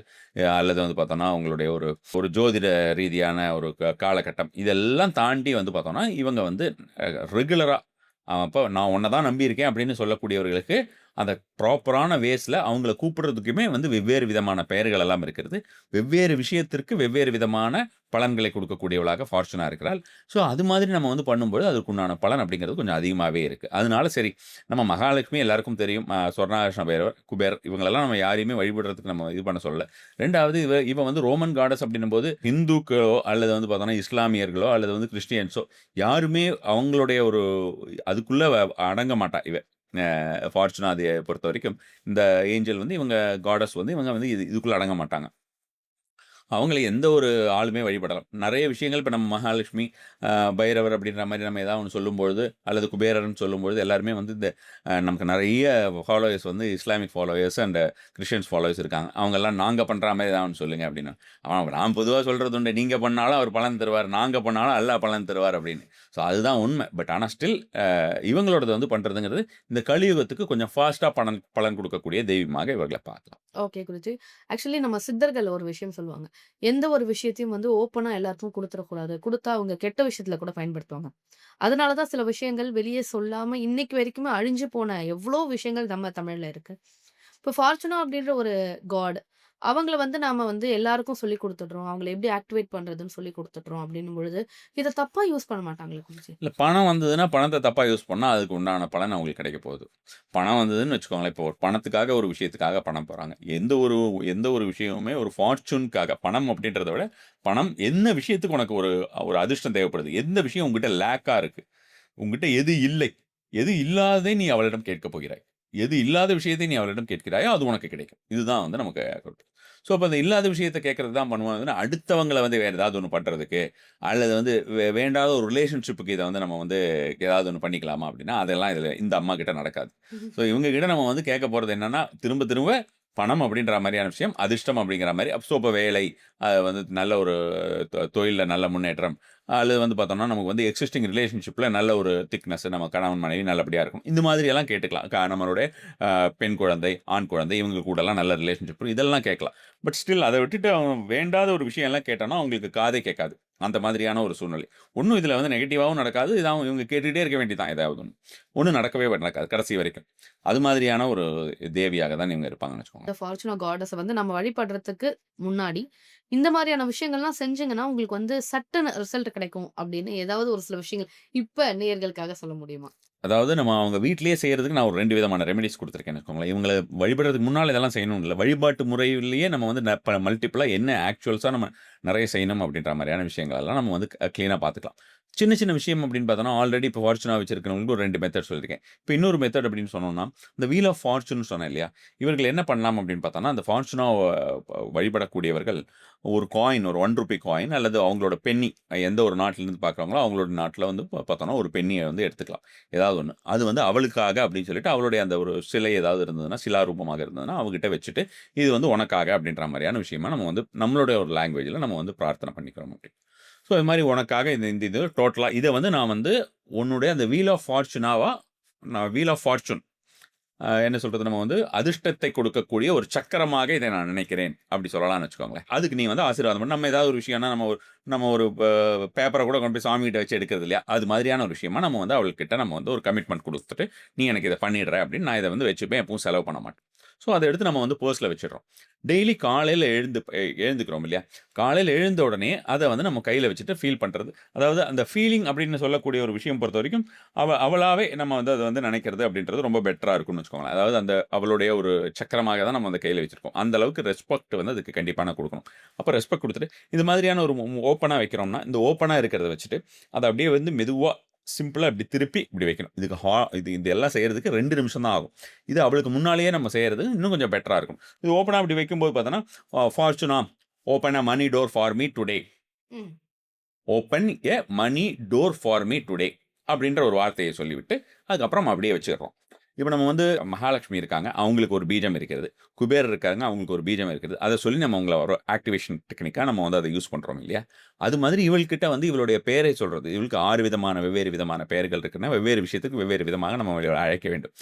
அல்லது வந்து பார்த்தோம்னா, உங்களுடைய ஒரு ஒரு ஜோதிட ரீதியான ஒரு காலகட்டம் இதெல்லாம் தாண்டி வந்து பார்த்தோம்னா, இவங்க வந்து ரெகுலரா அப்ப நான் உன்ன தான் நம்பியிருக்கேன் அப்படின்னு சொல்லக்கூடியவர்களுக்கு, அந்த ப்ராப்பரான வேஸ்ல அவங்கள கூப்பிடுறதுக்குமே வந்து வெவ்வேறு விதமான பெயர்கள் எல்லாம் இருக்கிறது. வெவ்வேறு விஷயத்திற்கு வெவ்வேறு விதமான பலன்களை கொடுக்கக்கூடியவளாக ஃபார்ச்சுனா இருக்கிறாள். ஸோ அது மாதிரி நம்ம வந்து பண்ணும்போது அதற்குண்டான பலன் அப்படிங்கிறது கொஞ்சம் அதிகமாவே இருக்கு. அதனால சரி, நம்ம மகாலட்சுமி எல்லாருக்கும் தெரியும். சொர்ணாகர்ஷ்ண பைரவர், குபேர் இவங்களெல்லாம் நம்ம யாரையுமே வழிபடுறதுக்கு நம்ம இது பண்ண சொல்லல. 2வது இவ வந்து ரோமன் காடஸ் அப்படின்னும்போது இந்துக்களோ அல்லது வந்து பார்த்தோம்னா இஸ்லாமியர்களோ அல்லது வந்து கிறிஸ்டியன்ஸோ யாருமே அவங்களுடைய ஒரு அதுக்குள்ள அடங்க மாட்டா இவ. ஃபார்ச்சுனா தேவிய பொறுத்தவரைக்கும் இந்த ஏஞ்சல் வந்து இவங்க காடஸ் வந்து இவங்க வந்து இதுக்குள்ள அடங்க மாட்டாங்க. அவங்கள எந்த ஒரு ஆளுமே வழிபடலாம். நெறைய விஷயங்கள் இப்ப நம்ம மகாலட்சுமி, பைரவர் அப்படின்ற மாரி நம்ம ஏதாவது ஒண்ணு சொல்லும்பொழுது, அல்லது குபேரர்ன்னு சொல்லும்பொழுது எல்லாருமே வந்து இந்த நமக்கு நெறைய ஃபாலோவர்ஸ் வந்து Islamic followers and Christians followers இருக்காங்க. அவங்கலாம் நாங்க பண்ற மாரி ஏதாவது ஒண்ணு சொல்லுங்க அப்படின்னா, நான் பொதுவா சொல்றது உண்டு. நீங்க பண்ணாலும் அவர் பலன் தருவார். நாங்க பண்ணாலும் அல்லாஹ் பலன் தருவார் அப்படின்னு. ஸோ அதுதான் உண்மை. பட் ஆனா ஸ்டில் இவங்களோடது வந்து பண்றதுங்கிறது இந்த கலியுகத்துக்கு கொஞ்சம் ஃபாஸ்ட்டா பலன் குடுக்கக்கூடிய தெய்வமாக இவர்கள பார்க்கலாம். ஓகே குருஜி. ஆக்சுவலி நம்ம சித்தர்கள் ஒரு விஷயம் சொல்லுவாங்க. எந்த ஒரு விஷயத்தையும் வந்து ஓப்பனா எல்லாருக்கும் குடுத்துறக்கூடாது. குடுத்தா அவங்க கெட்ட விஷயத்துல கூட பயன்படுத்துவாங்க. அதனால தான் சில விஷயங்கள் வெளிய சொல்லாம இன்னைக்கு வரைக்குமே அழிஞ்சு போன எவ்ளோ விஷயங்கள் நம்ம தமிழ்ல இருக்கு. இப்போ ஃபார்ச்சுனா அப்படின்ற ஒரு காட். அவங்கள வந்து நாம வந்து எல்லாருக்கும் சொல்லிக் குடுத்துடுறோம். அவங்கள எப்படி ஆக்டிவேட் பண்றதுன்னு சொல்லிக் குடுத்துடுறோம் அப்படின்னும் பொழுது, இத தப்பா யூஸ் பண்ண மாட்டாங்களா குருஜி? இல்ல பணம் வந்ததுன்னா, பணத்த தப்பா யூஸ் பண்ணா, அதுக்கு உண்டான பலன் அவங்களுக்கு கிடைக்க போகுது. பணம் வந்ததுன்னு வச்சுக்கோங்களேன், இப்போ ஒரு பணத்துக்காக ஒரு விஷயத்துக்காக பணம் போறாங்க. எந்த ஒரு விஷயமுமே ஒரு ஃபார்ச்சூன்க்காக பணம் அப்படின்றத விட, பணம் என்ன விஷயத்துக்கு உனக்கு ஒரு ஒரு அதிர்ஷ்டம் தேவைப்படுது? எந்த விஷயம் உன்கிட்ட லேக்கா இருக்கு? உன்கிட்ட எது இல்லை? எது இல்லாததை நீ அவளிடம் கேட்கப் போகிறாய். எது இல்லாத விஷயத்தை நீ அவளிடம் கேட்கிறாயோ, அது உனக்கு கிடைக்கும். இதுதான் வந்து நமக்கு கொடுக்கும். ஸோ, அப்ப அந்த இல்லாத விஷயத்த கேட்கறது தான் பண்ணுவாங்கன்னா, அடுத்தவங்கள வந்து வேற ஏதாவது ஒண்ணு பண்றதுக்கு, அல்லது வந்து வேண்டாத ஒரு ரிலேஷன்ஷிப்க்கு இத வந்து நம்ம வந்து ஏதாவது ஒண்ணு பண்ணிக்கலாமா அப்படின்னா, அதெல்லாம் இதுல இந்த அம்மா கிட்ட நடக்காது. ஸோ, இவங்க கிட்ட நம்ம வந்து கேட்க போறது என்னன்னா, திரும்ப திரும்ப பணம் அப்படின்ற மாரியான விஷயம், அதிர்ஷ்டம் அப்படிங்கிற மாரி. ஸோ, அப்ப வேலை, வந்து நல்ல ஒரு தொழில்ல நல்ல முன்னேற்றம், அல்லது வந்து பார்த்தோம்னா, நமக்கு வந்து எக்ஸிஸ்டிங் ரிலேஷன்ஷிப்ல நல்ல ஒரு திக்னஸ் நம்ம கணவன், மனைவி நல்லபடியா இருக்கும். இந்த மாதிரி எல்லாம் கேட்டுக்கலாம். நம்மளுடைய பெண் குழந்தை, ஆண் குழந்தை இவங்க கூடலாம் நல்ல ரிலேஷன்ஷிப் இதெல்லாம் கேட்கலாம். பட் ஸ்டில் அத விட்டுட்டு அவன் வேண்டாத ஒரு விஷயம் எல்லாம் கேட்டான்னா, அவங்களுக்கு காதே கேட்காது. அந்த மாதிரியான ஒரு சூழ்நிலை. ஒண்ணும் இதுல வந்து நெகட்டிவாவும் நடக்காது. இதாவும் இவங்க கேட்டுட்டே இருக்க வேண்டியது தான் ஏதாவது ஒண்ணு. ஒண்ணும் நடக்கவே நடக்காது கடைசி வரைக்கும். அது மாதிரியான ஒரு தேவியாக தான் இவங்க இருப்பாங்கன்னு வச்சுக்கோங்க. இந்த ஃபார்ச்சுனா காடஸ வந்து நம்ம வழிபடுறதுக்கு முன்னாடி, இந்த மாரியான விஷயங்கள்லாம் செஞ்சீங்கன்னா, உங்களுக்கு வந்து சட்டுன்னு ரிசல்ட் கிடைக்கும் அப்படின்னு ஏதாவது ஒரு சில விஷயங்கள் இப்ப நேயர்களுக்காக சொல்ல முடியுமா? அதாவது நம்ம அவங்க வீட்டிலேயே செய்றதுக்கு நான் ஒரு 2 விதமான ரெமெடிஸ் குடுத்துருக்கேன்னு வச்சுக்கோங்களேன். இவங்கள வழிபடுறதுக்கு முன்னால இதெல்லாம் செய்யணும்னு இல்ல. வழிபாட்டு முறையிலேயே நம்ம வந்து மல்டிபிளா என்ன ஆக்சுவல்ஸா நம்ம நெறைய செய்யணும் அப்படின்ற மாரியான விஷயங்கள் எல்லாம் நம்ம வந்து கிளீனா பார்த்துக்கலாம். சின்ன சின்ன விஷயம் அப்படின்னு பார்த்தோம்னா, ஆல்ரெடி இப்போ ஃபார்ச்சுனா வச்சிருக்கிறவங்களுக்கு ஒரு 2 மெத்தட் சொல்லியிருக்கேன். இப்போ இன்னொரு மெத்தட் அப்படின்னு சொன்னோம்னா, இந்த வீல் ஆஃப் ஃபார்ச்சூன் சொன்னேன் இல்லையா? இவர்கள் என்ன பண்ணலாம் அப்படின்னு பார்த்தோம்னா, அந்த ஃபார்ச்சுனாவ வழிபடக்கூடியவர்கள் ஒரு காயின் ஒரு ₹1 காயின் அல்லது அவங்களோட பென்னி எந்த ஒரு நாட்டிலேருந்து பார்க்குறாங்களோ, அவங்களோட நாட்டில வந்து பார்த்தோம்னா, ஒரு பென்னிய வந்து எடுத்துக்கலாம். ஏதாவது ஒண்ணு. அது வந்து அவளுக்காக அப்படின்னு சொல்லிட்டு, அவளுடைய அந்த ஒரு சிலை ஏதாவது இருந்ததுன்னா, சிலாரூபமாக இருந்ததுன்னா, அவகிட்ட வச்சுட்டு, இது வந்து உனக்காக அப்படின்ற மாரியான விஷயமா நம்ம வந்து நம்மளுடைய ஒரு லாங்குவேஜ்ல நம்ம வந்து பிரார்த்தனை பண்ணிக்கிறோம் அப்படி. ஸோ இது மாரி உனக்காக இந்த இந்த இது டோட்டலா இத வந்து நான் வந்து உன்னுடைய அந்த வீல் ஆஃப் ஃபார்ச்சுனாவா நான் வீல் ஆஃப் ஃபார்ச்சூன் என்ன சொல்றது? நம்ம வந்து அதிர்ஷ்டத்தை கொடுக்கக்கூடிய ஒரு சக்கரமாக இதை நான் நினைக்கிறேன். அப்படி சொல்லலாம்னு வச்சுக்கோங்களேன். அதுக்கு நீ வந்து ஆசீர்வாதம் பண்ணு. நம்ம ஏதாவது ஒரு விஷயம்னா நம்ம ஒரு பேப்பர கூட கொண்டு போய் சாமிகிட்ட வச்சு எடுக்கிறது இல்லையா? அது மாதிரியான ஒரு விஷயமா நம்ம வந்து அவள்கிட்ட நம்ம வந்து ஒரு கமிட்மெண்ட் குடுத்துட்டு, "நீ எனக்கு இத பண்ணிடுற" அப்படின்னு நான் இத வந்து வச்சுப்பேன். எப்பவும் செலவு பண்ண மாட்டேன். ஸோ அத எடுத்து நம்ம வந்து பர்ஸ்ல வச்சுடுறோம். டெய்லி காலையில எழுந்துக்கிறோம் இல்லையா? காலையில எழுந்த உடனே அத வந்து நம்ம கையில வச்சுட்டு ஃபீல் பண்றது. அதாவது அந்த ஃபீலிங் அப்படின்னு சொல்லக்கூடிய ஒரு விஷயம் பொறுத்தவரைக்கும், அவளாவே நம்ம வந்து அத வந்து நினைக்கிறது அப்படின்றது ரொம்ப பெட்டரா இருக்கும்னு வச்சுக்கோங்களேன். அதாவது அந்த அவளுடைய ஒரு சக்கரமாக தான் நம்ம அந்த கையில வச்சிருக்கோம். அந்த அளவுக்கு ரெஸ்பெக்ட் வந்து அதுக்கு கண்டிப்பா நான் குடுக்கணும். அப்ப ரெஸ்பெக்ட் குடுத்துட்டு, இது மாதிரியான ஒரு ஓப்பனா வைக்கிறோம்னா, இந்த ஓப்பனா இருக்கிறத வச்சுட்டு, அத அப்படியே வந்து மெதுவா சிம்பிளா இப்படி திருப்பி இப்படி வைக்கணும். இதுக்கு இது எல்லாம் செய்யறதுக்கு 2 நிமிஷம் தான் ஆகும். இது அவளுக்கு முன்னாலேயே நம்ம செய்யறது இன்னும் கொஞ்சம் பெட்டரா இருக்கும். இது ஓப்பனா இப்படி வைக்கும்போது பார்த்தோன்னா, "Fortuna, open a money door for me today. ம். Open a money door for me today" அப்படின்ற ஒரு வார்த்தைய சொல்லிவிட்டு, அதுக்கப்புறம் அப்படியே வச்சுர்றோம். இப்ப நம்ம வந்து மகாலட்சுமி இருக்காங்க. அவங்களுக்கு ஒரு பீஜம் இருக்கிறது. குபேரர் இருக்காங்க. அவங்களுக்கு ஒரு பீஜம் இருக்குது. அத சொல்லி நம்ம அவங்கள ஒரு ஆக்டிவேஷன் டெக்னிக்கா நம்ம வந்து அத யூஸ் பண்றோம் இல்லையா? அது மாதிரி இவள்கிட்ட வந்து இவளுடைய பெயரை சொல்றது. இவளுக்கு 6 விதமான வெவ்வேறு விதமான பெயர்கள் இருக்குன்னா, வெவ்வேறு விஷயத்துக்கு வெவ்வேறு விதமாக நம்ம அவளை அழைக்க வேண்டும்.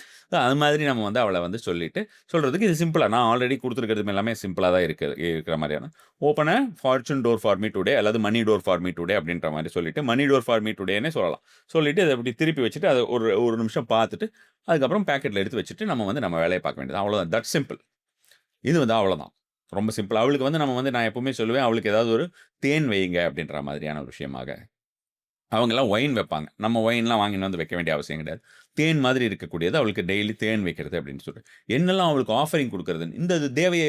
அது மாதிரி நம்ம வந்து அவள வந்து சொல்லிட்டு, சொல்றதுக்கு இது சிம்பிளா நான் ஆல்ரெடி குடுத்துருக்கிறது எல்லாமே சிம்பிளா தான் இருக்கிற மாரியான open a fortune door for me today அல்லது money door for me today அப்படின்ற மாரி சொல்லிட்டு, மனி டோர் ஃபார் மீ டுடேன்னே சொல்லலாம். சொல்லிட்டு அத அப்படி திருப்பி வச்சுட்டு, அத ஒரு ஒரு நிமிஷம் பார்த்துட்டு, அதுக்கப்புறம் பாக்கெட்ல எடுத்து வச்சுட்டு, நம்ம வந்து நம்ம வேலைய பார்க்க வேண்டியது தான். அவ்வளோதான். That's simple. இது வந்து அவ்வளோதான். ரொம்ப சிம்பிள். அவளுக்கு வந்து நம்ம வந்து நான் எப்பவுமே சொல்லுவேன், அவளுக்கு ஏதாவது ஒரு தேன் வையுங்க அப்படின்ற மாதிரியான ஒரு விஷயமாக. அவங்கலாம் ஒயின் வைப்பாங்க. நம்ம ஒயின்லாம் வாங்கின்னு வந்து வைக்க வேண்டிய அவசியம் கிடையாது. தேன் மாதிரி இருக்கக்கூடியது அவளுக்கு டெய்லி தேன் வைக்கிறது அப்படின்னு சொல்லிட்டு. என்னெல்லாம் அவளுக்கு ஆஃபரிங் குடுக்குறதுன்னு. இந்த தேவியை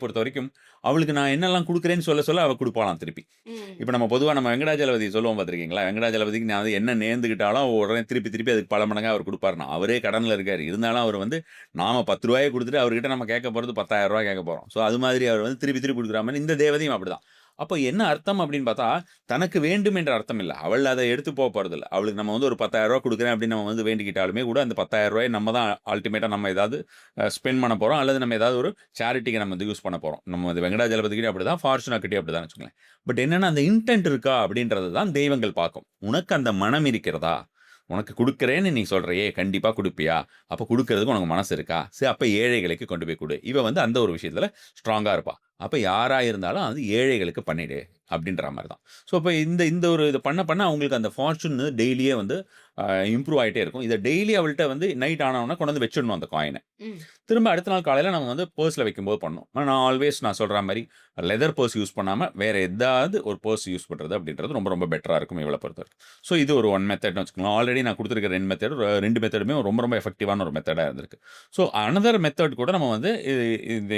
பொறுத்தவரைக்கும், அவளுக்கு நான் என்னெல்லாம் குடுக்குறேன்னு சொல்ல சொல்ல அவ குடுப்பாளாம் திருப்பி. ம். இப்ப நம்ம பொதுவா நம்ம வெங்கடாஜலபதி சொல்லுவோம் பார்த்துருக்கீங்களா? வெங்கடாஜலபதிக்கு நான் வந்து என்ன நேர்ந்துக்கிட்டாலும் உடனே திருப்பி திருப்பி அதுக்கு பல மடங்கா அவர் குடுப்பாருன்னா. அவரே கடன்ல இருக்காரு. இருந்தாலும் அவர் வந்து நாம ரூ. 10 குடுத்துட்டு அவர்கிட்ட நம்ம கேட்க போறது ரூ. 10,000 கேட்க போறோம். ஸோ அது மாதிரி அவர் வந்து திருப்பி திருப்பி குடுக்குற மாரி இந்த தேவதையும் அப்படிதான். அப்ப என்ன அர்த்தம் அப்படின்னு பார்த்தா, தனக்கு வேண்டும் என்ற அர்த்தம் இல்ல. அவள் அத எடுத்து போறதில்ல. அவளுக்கு நம்ம வந்து ஒரு ரூ. 10,000 குடுக்குறேன் அப்படின்னு நம்ம வந்து வேண்டிக்கிட்டாலுமே கூட அந்த ரூ. 10,000 நம்ம தான் அல்டிமேட்டா நம்ம ஏதாவது ஸ்பெண்ட் பண்ண போறோம். அல்லது நம்ம ஏதாவது ஒரு சேரிட்டிக்கு நம்ம வந்து யூஸ் பண்ண போறோம். நம்ம அது வெங்கடாஜலபதிகிட்டயும் அப்படிதான், ஃபார்ச்சுனா கிட்டயும் அப்படிதான் வச்சுக்கோங்களேன். பட் என்னன்னா அந்த இன்டென்ட் இருக்கா அப்படின்றது தான் தெய்வங்கள் பார்க்கும். உனக்கு அந்த மனம் இருக்கிறதா? உனக்கு குடுக்குறேன்னு நீ சொல்றியே, கண்டிப்பா குடுப்பியா? அப்ப குடுக்குறதுக்கு உனக்கு மனசு இருக்கா? சரி அப்ப ஏழைகளுக்கு கொண்டு போய் குடு. இவ வந்து அந்த ஒரு விஷயத்துல ஸ்ட்ராங்கா இருப்பா. அப்ப யாரா இருந்தாலும் அது ஏழைகளுக்கு பண்ணிடு. அப்படின்ற மாரி தான். ஸோ, அப்ப இந்த இந்த ஒரு இத பண்ண பண்ண அவங்களுக்கு அந்த ஃபார்ச்சூன் டெய்லியே வந்து அ இம்ப்ரூவ் ஆயிட்டே இருக்கும். இத டெய்லி அவள்ட்ட வந்து நைட் ஆன உடனே கொண்டு வந்து வச்சுடணும் அந்த காயின. ம். திரும்ப அடுத்த நாள் காலையில நம்ம வந்து பர்ஸ்ல வைக்கும்போது பண்ணணும். நான் ஆல்வேஸ் நான் சொல்ற மாரி லெதர் பர்ஸ் யூஸ் பண்ணாம வேற எதாவது ஒரு பர்ஸ் யூஸ் பண்றது அப்படின்றது ரொம்ப ரொம்ப பெட்டரா இருக்கும் இவள பொறுத்தவரைக்கும். ஸோ இது ஒரு 1 மெத்தட்ன்னு வச்சுக்கோங்களேன். ஆல்ரெடி நான் குடுத்திருக்கிற 2 மெத்தட் 2 மெத்தடுமே ரொம்ப ரொம்ப எஃபெக்டிவான ஒரு மெத்தடா இருந்திருக்கு. ஸோ அனதர் மெத்தட் கூட நம்ம வந்து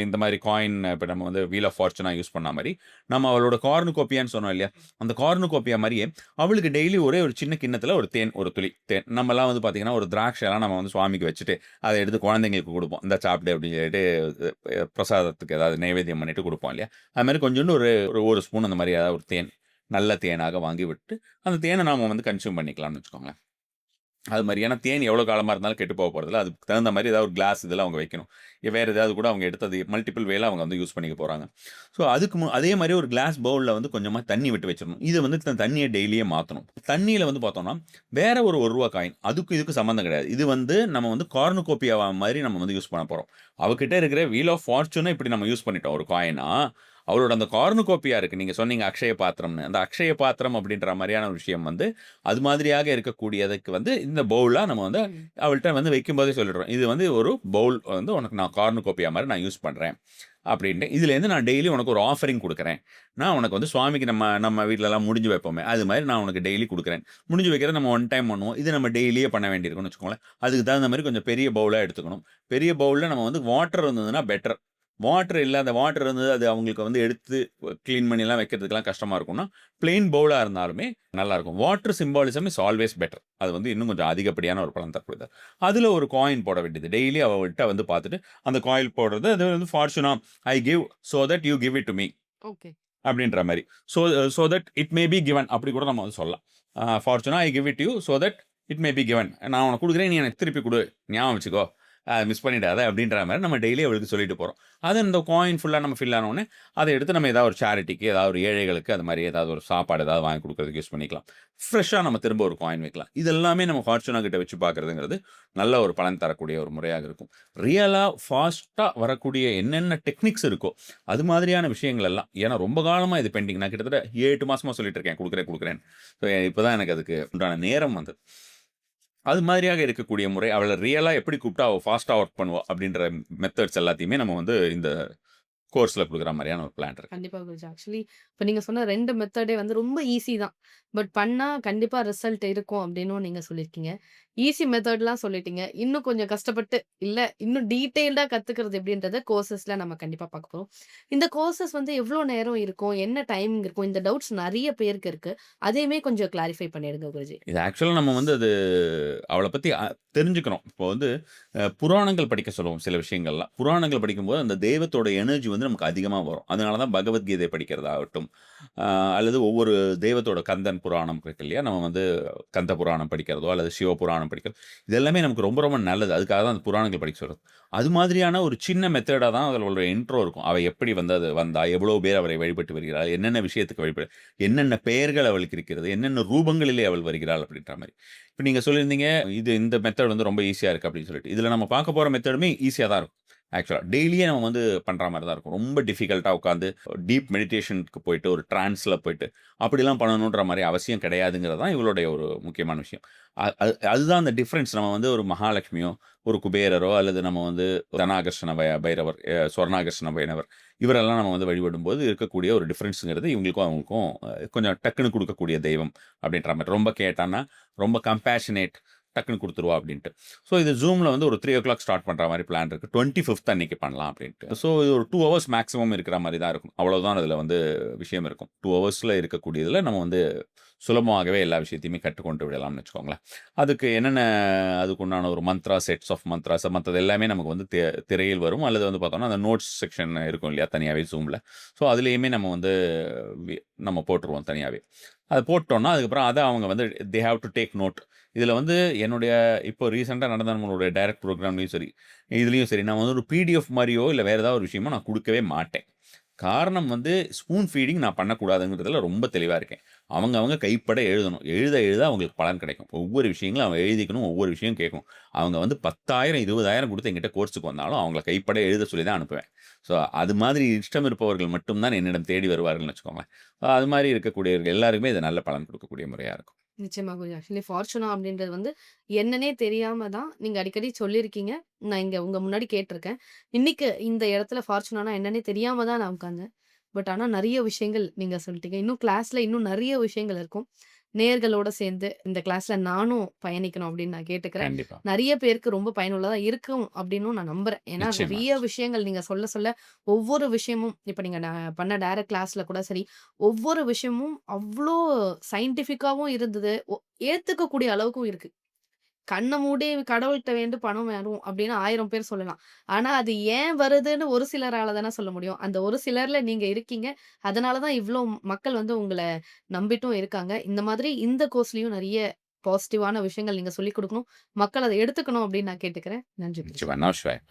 இந்த மாரி காயின் இப்ப நம்ம வந்து வீல் ஆஃப் ஃபார்ச்சூனா யூஸ் பண்ண மாரி, நம்ம அவளோட கார்னுகோப்பியான்னு சொன்னோம் இல்லையா? அந்த கார்னுகோப்பியா மாரியே அவளுக்கு டெய்லி ஒரே ஒரு சின்ன கிண்ணத்துல ஒரு தேன், ஒரு துளி தேன். நம்மலாம் வந்து பார்த்தீங்கன்னா, ஒரு திராட்சைலாம் நம்ம வந்து சுவாமிக்கு வச்சுட்டு அத எடுத்து குழந்தைங்களுக்கு குடுப்போம். இந்தா சாப்பிடு அப்படின்னு சொல்லிட்டு பிரசாதத்துக்கு ஏதாவது நைவேத்தியம் பண்ணிட்டு குடுப்போம் இல்லையா? அது மாரி கொஞ்சோண்டு ஒரு ஒரு 1 ஸ்பூன் அந்த மாரி ஏதாவது ஒரு தேன், நல்ல தேனாக வாங்கி விட்டு, அந்த தேன நாம வந்து கன்சியூம் பண்ணிக்கலாம்னு வச்சுக்கோங்களேன். அது மாரி. ஏன்னா தேன் எவ்வளோ காலமா இருந்தாலும் கெட்டு போக போறதில்ல. அதுக்கு தகுந்த மாரி ஏதாவது ஒரு கிளாஸ் இதெல்லாம் அவங்க வைக்கணும். வேற ஏதாவது கூட அவங்க எடுத்து அது மல்டிபிள் வேல அவங்க வந்து யூஸ் பண்ணிக்க போறாங்க. ஸோ அதுக்கு அதே மாரி ஒரு கிளாஸ் பவுல்ல வந்து கொஞ்சமா தண்ணி விட்டு வச்சிரணும். இத வந்து தண்ணிய டெய்லியே மாத்தணும். தண்ணீல வந்து பார்த்தோம்னா, வேற ஒரு ரூ. 1 காயின். அதுக்கும் இதுக்கும் சம்மந்தம் கிடையாது. இது வந்து நம்ம வந்து கார்னுகோப்பியா மாரி நம்ம வந்து யூஸ் பண்ண போறோம். அவகிட்ட இருக்கிற வீல் ஆஃப் ஃபார்ச்சூன இப்படி நம்ம யூஸ் பண்ணிட்டோம் ஒரு காயினா. அவளோட அந்த கார்னுகோப்பியா இருக்கு. நீங்க சொன்னீங்க அக்ஷய பாத்திரம்னு. அந்த அக்ஷய பாத்திரம் அப்படின்ற மாரியான ஒரு விஷயம் வந்து அது மாதிரியாக இருக்கக்கூடியதுக்கு வந்து இந்த பவுலா நம்ம வந்து ம். அவள்ட்ட வந்து வைக்கும்போதே சொல்லிடுறோம். இது வந்து ஒரு பவுல் வந்து உனக்கு நான் கார்னுகோப்பியா மாரி நான் யூஸ் பண்றேன். அப்படின்ட்டு. இதுலேருந்து நான் டெய்லி உனக்கு ஒரு ஆஃபரிங் குடுக்குறேன். நான் உனக்கு வந்து சுவாமிக்கு நம்ம நம்ம வீட்லலாம் முடிஞ்சு வைப்போமே, அது மாரி நான் உனக்கு டெய்லி குடுக்குறேன். முடிஞ்சு வைக்கிறத நம்ம ஒன் டைம் பண்ணுவோம். இது நம்ம டெய்லியே பண்ண வேண்டியிருக்கும்னு வச்சுக்கோங்களேன். அதுக்கு தகுந்த மாரி கொஞ்சம் பெரிய பவுலா எடுத்துக்கணும். பெரிய பவுல்ல நம்ம வந்து வாட்டர் இருந்ததுன்னா பெட்டர். வாட்டர் இருந்தது அது அவங்களுக்கு வந்து எடுத்து கிளீன் பண்ணிலாம் வைக்கிறதுக்குலாம் கஷ்டமா இருக்கும்னா, பிளெயின் பவுலா இருந்தாலுமே நல்லாருக்கும். Water symbolism is always better. அது வந்து இன்னும் கொஞ்சம் அதிகப்படியான ஒரு பலன் தரக்கூடியது. அதுல ஒரு காயின் போட வேண்டியது. டெய்லி அவள்ட்ட வந்து பார்த்துட்டு, அந்த காயின் போடுறது அது வந்து Fortuna I give so that you give it to me okay. அப்படின்ற மாரி. So so that it may be given அப்படி கூட நம்ம வந்து சொல்லலாம். Fortuna I give it you so that it may be given. நான் உனக்கு குடுக்குறேன். நீ எனக்கு திருப்பி குடு. ஞாபகம் வச்சுக்கோ. மிஸ் பண்ணிடாத அப்படின்ற மாரி நம்ம டெய்லி அவளுக்கு சொல்லிட்டு போறோம். அது இந்த காயின் ஃபுல்லா நம்ம ஃபில் ஆன உடனே, அத எடுத்து நம்ம ஏதாவது ஒரு சேரிட்டிக்கு, ஏதாவது ஒரு ஏழைகளுக்கு அது மாரி ஏதாவது ஒரு சாப்பாடு ஏதாவது வாங்கி குடுக்குறதுக்கு யூஸ் பண்ணிக்கலாம். ஃப்ரெஷ்ஷா நம்ம திரும்ப ஒரு காயின் வைக்கலாம். இது எல்லாமே நம்ம ஃபார்ச்சூனா கிட்ட வச்சு பார்க்கிறதுங்கிறது, நல்ல ஒரு பலன் தரக்கூடிய ஒரு முறையாக இருக்கும். ரியலா ஃபாஸ்ட்டா வரக்கூடிய என்னென்ன டெக்னிக்ஸ் இருக்கோ, அது மாதிரியான விஷயங்கள் எல்லாம் ஏன்னா ரொம்ப காலமா இது பெண்டிங். நான் கிட்டத்தட்ட 7, 8 மாசமா சொல்லிட்டு இருக்கேன் குடுக்குறேன் குடுக்குறேன்னு. ஸோ இப்ப தான் எனக்கு அதுக்கு உண்டான நேரம் வந்தது. அது மாதிரியாக இருக்கக்கூடிய முறை, அவள ரியலா எப்படி கூப்பிட்டா அவ ஃபாஸ்ட்டா ஒர்க் பண்ணுவா அப்படின்ற மெத்தட்ஸ் எல்லாத்தையுமே நம்ம வந்து இந்த கோர்ஸ்ல குடுக்குற மாரியான ஒரு பிளான் இருக்கு. கண்டிப்பா குருஜி. ஆக்சுவலி இப்ப நீங்க சொன்ன 2 மெத்தடே வந்து ரொம்ப ஈஸி தான். பட் பண்ணா கண்டிப்பா ரிசல்ட் இருக்கும் அப்டின்னும் நீங்க சொல்லியிருக்கீங்க. ஈஸி மெத்தட்லாம் சொல்லிட்டீங்க. இன்னும் கொஞ்சம் கஷ்டப்பட்டு, இல்ல இன்னும் டீட்டெயில்டா கத்துக்கிறது எப்டின்றத கோர்சஸ்ல நம்ம கண்டிப்பா பார்க்க போறோம். இந்த கோர்சஸ் வந்து எவ்ளோ நேரம் இருக்கும்? என்ன டைமிங் இருக்கும்? இந்த டவுட்ஸ் நெறைய பேருக்கு இருக்கு. அதையுமே கொஞ்சம் கிளாரிஃபை பண்ணிடுங்க குருஜி. இது ஆக்சுவலா நம்ம வந்து அது அவள பத்தி தெரிஞ்சுக்கணும். இப்போ வந்து புராணங்கள் படிக்க சொல்லுவோம் சில விஷயங்கள்லாம். புராணங்கள் படிக்கும்போது அந்த தெய்வத்தோட எனர்ஜி வந்து நமக்கு அதிகமா வரும். அதனால தான் பகவத்கீதை படிக்கிறதாகட்டும், அ அல்லது ஒவ்வொரு தெய்வத்தோட கந்தன் புராணம் இருக்கு இல்லையா? நம்ம வந்து கந்த புராணம் படிக்கிறதோ, அல்லது சிவ புராணம் படிக்கிறதோ, இது எல்லாமே நமக்கு ரொம்ப ரொம்ப நல்லது. அதுக்காக தான் அந்த புராணங்கள் படிக்க சொல்றது. அது மாதிரியான ஒரு சின்ன மெத்தேடா தான் அதில ஒரு இன்ட்ரோ இருக்கும். அவ எப்படி வந்து அது வந்தா? எவ்வளோ பேர் அவரை வழிபட்டு வருகிறாள்? என்னென்ன விஷயத்துக்கு என்னென்ன பெயர்கள் அவளுக்கு இருக்கிறது? என்னென்ன ரூபங்களிலே அவள் வருகிறாள்? அப்படின்ற மாரி. இப்ப நீங்க சொல்லியிருந்தீங்க, இந்த மெத்தட் வந்து ரொம்ப ஈஸியா இருக்கு அப்படின்னு சொல்லிட்டு. இதில நம்ம பார்க்க போற மெத்தடுமே ஈஸியா தான் இருக்கும். ஆக்சுவலா. டெய்லியே நம்ம வந்து பண்ற மாரி தான் இருக்கும். ரொம்ப டிஃபிகல்ட்டா உட்காந்து டீப் மெடிடேஷனுக்கு போயிட்டு, ஒரு ட்ரான்ஸ்ல போயிட்டு, அப்படிலாம் பண்ணணுன்ற மாரி அவசியம் கிடையாதுங்கிறது தான் இவளுடைய ஒரு முக்கியமான விஷயம். அதுதான் அந்த டிஃபரன்ஸ். நம்ம வந்து ஒரு மகாலட்சுமியோ, ஒரு குபேரரோ, அல்லது நம்ம வந்து தனாகர்ஷண பைரவர், சொர்ணாகர்ஷண பைரவர், இவரெல்லாம் நம்ம வந்து வழிபடும்போது இருக்கக்கூடிய ஒரு டிஃபரன்ஸ்ங்கிறது இவங்களுக்கும் அவங்களுக்கும் கொஞ்சம் டக்குனு குடுக்கக்கூடிய தெய்வம் அப்படின்ற மாரி. ரொம்ப கேட்டான்னா, ரொம்ப கம்பேஷனேட் டக்குனு குடுத்துருவா அப்படின்ட்டு. ஸோ இது Zoomல வந்து ஒரு 3:00 ஸ்டார்ட் பண்ற மாரி பிளான் இருக்கு. 25த் அன்னைக்கு பண்ணலாம் அப்படின்ட்டு. ஸோ இது ஒரு 2 ஹவர்ஸ் மேக்ஸிமம் இருக்கிற மாரி தான் இருக்கும். அவ்வளவுதான் அதில வந்து விஷயம் இருக்கும். 2 ஹவர்ஸ்ல இருக்கக்கூடியதில நம்ம வந்து சுலபமாகவே எல்லா விஷயத்தையுமே கற்றுக்கொண்டு விடலாம்னு வச்சுக்கோங்களேன். அதுக்குண்டான ஒரு மந்த்ரா, செட்ஸ் ஆஃப் மந்த்ராஸ் மத்தது எல்லாமே நமக்கு வந்து திரையில் வரும். அல்லது வந்து பார்த்தோம்னா, அந்த நோட்ஸ் செக்ஷன் இருக்கும் இல்லையா? தனியாவே Zoomல. ஸோ அதிலேயுமே நம்ம வந்து வி நம்ம போட்டுருவோம் தனியாவே. அத போட்டோம்னா, அதுக்கப்புறம் அத அவங்க வந்து they have to take note. இதில வந்து என்னுடைய இப்போ ரீசென்ட்டா நடந்த நம்மளுடைய டைரக்ட் புரோகிராம்லயும் சரி, இதுலயும் சரி, நான் வந்து ஒரு பிடிஎஃப் மாரியோ, இல்ல வேற ஏதாவது ஒரு விஷயமோ நான் குடுக்கவே மாட்டேன். காரணம் வந்து ஸ்பூன் ஃபீடிங் நான் பண்ணக்கூடாதுங்கிறதுல ரொம்ப தெளிவா இருக்கேன். அவங்க கைப்பட எழுதணும். எழுத அவங்களுக்கு பலன் கிடைக்கும். ஒவ்வொரு விஷயங்களும் அவன் எழுதிக்கணும். ஒவ்வொரு விஷயம் கேட்கணும். அவங்க வந்து 10,000 20,000 குடுத்து என்கிட்ட கோர்ஸ்க்கு வந்தாலும், அவங்கள கைப்பட எழுத சொல்லி தான் அனுப்புவேன். ஸோ, அது மாதிரி இஷ்டம் இருப்பவர்கள் மட்டும் தான் என்னிடம் தேடி வருவார்கள்னு வச்சுக்கோங்களேன். அது மாரி இருக்கக்கூடியவர்கள் எல்லாருக்குமே இது நல்ல பலன் குடுக்கக்கூடிய முறையா இருக்கும். நிச்சயமா குருஜி. ஆக்சுவலி ஃபார்ச்சுனா அப்படின்றது வந்து என்னன்னே தெரியாம தான் நீங்க அடிக்கடி சொல்லியிருக்கீங்க. நான் இங்க உங்க முன்னாடி கேட்டுருக்கேன். இன்னைக்கு இந்த இடத்துல ஃபார்ச்சுனானா என்னன்னே தெரியாம தான் நான் உட்கார்ந்தேன். பட் ஆனா நெறைய விஷயங்கள் நீங்க சொல்லிட்டீங்க. இன்னும் கிளாஸ்ல இன்னும் நெறைய விஷயங்கள் இருக்கும். நேயர்களோட சேர்ந்து இந்த கிளாஸ்ல நானும் பயணிக்கணும் அப்படின்னு நான் கேட்டுக்கிறேன். கண்டிப்பா. நெறைய பேருக்கு ரொம்ப பயனுள்ளதா இருக்கும் அப்படின்னும் நான் நம்புறேன். ஏன்னா நிச்சயமா. நெறைய விஷயங்கள் நீங்க சொல்ல ஒவ்வொரு விஷயமும் இப்ப நீங்க பண்ண டைரக்ட் கிளாஸ்ல கூட சரி, ஒவ்வொரு விஷயமும் அவ்ளோ சயின்டிஃபிக்காவும் இருந்தது. ஏத்துக்கக்கூடிய அளவுக்கும் இருக்கு. கண்ண மூடி கடவுள்ட்ட வேண்டு பணம் வரும் அப்படின்னு 1000 பேர் சொல்லலாம். ஆனா அது ஏன் வருதுன்னு ஒரு சிலரால தானே சொல்ல முடியும். அந்த ஒரு சிலர்ல நீங்க இருக்கீங்க. அதனால தான் இவ்ளோ மக்கள் வந்து உங்கள நம்பிட்டும் இருக்காங்க. இந்த மாதிரி இந்த கோர்ஸ்லயும் நெறைய பாசிட்டிவான விஷயங்கள் நீங்க சொல்லிக் குடுக்கணும். மக்கள் அத எடுத்துக்கணும் அப்படின்னு நான் கேட்டுக்கிறேன். நன்றி குருஜி. நிச்சயமா. நமசிவாயம்.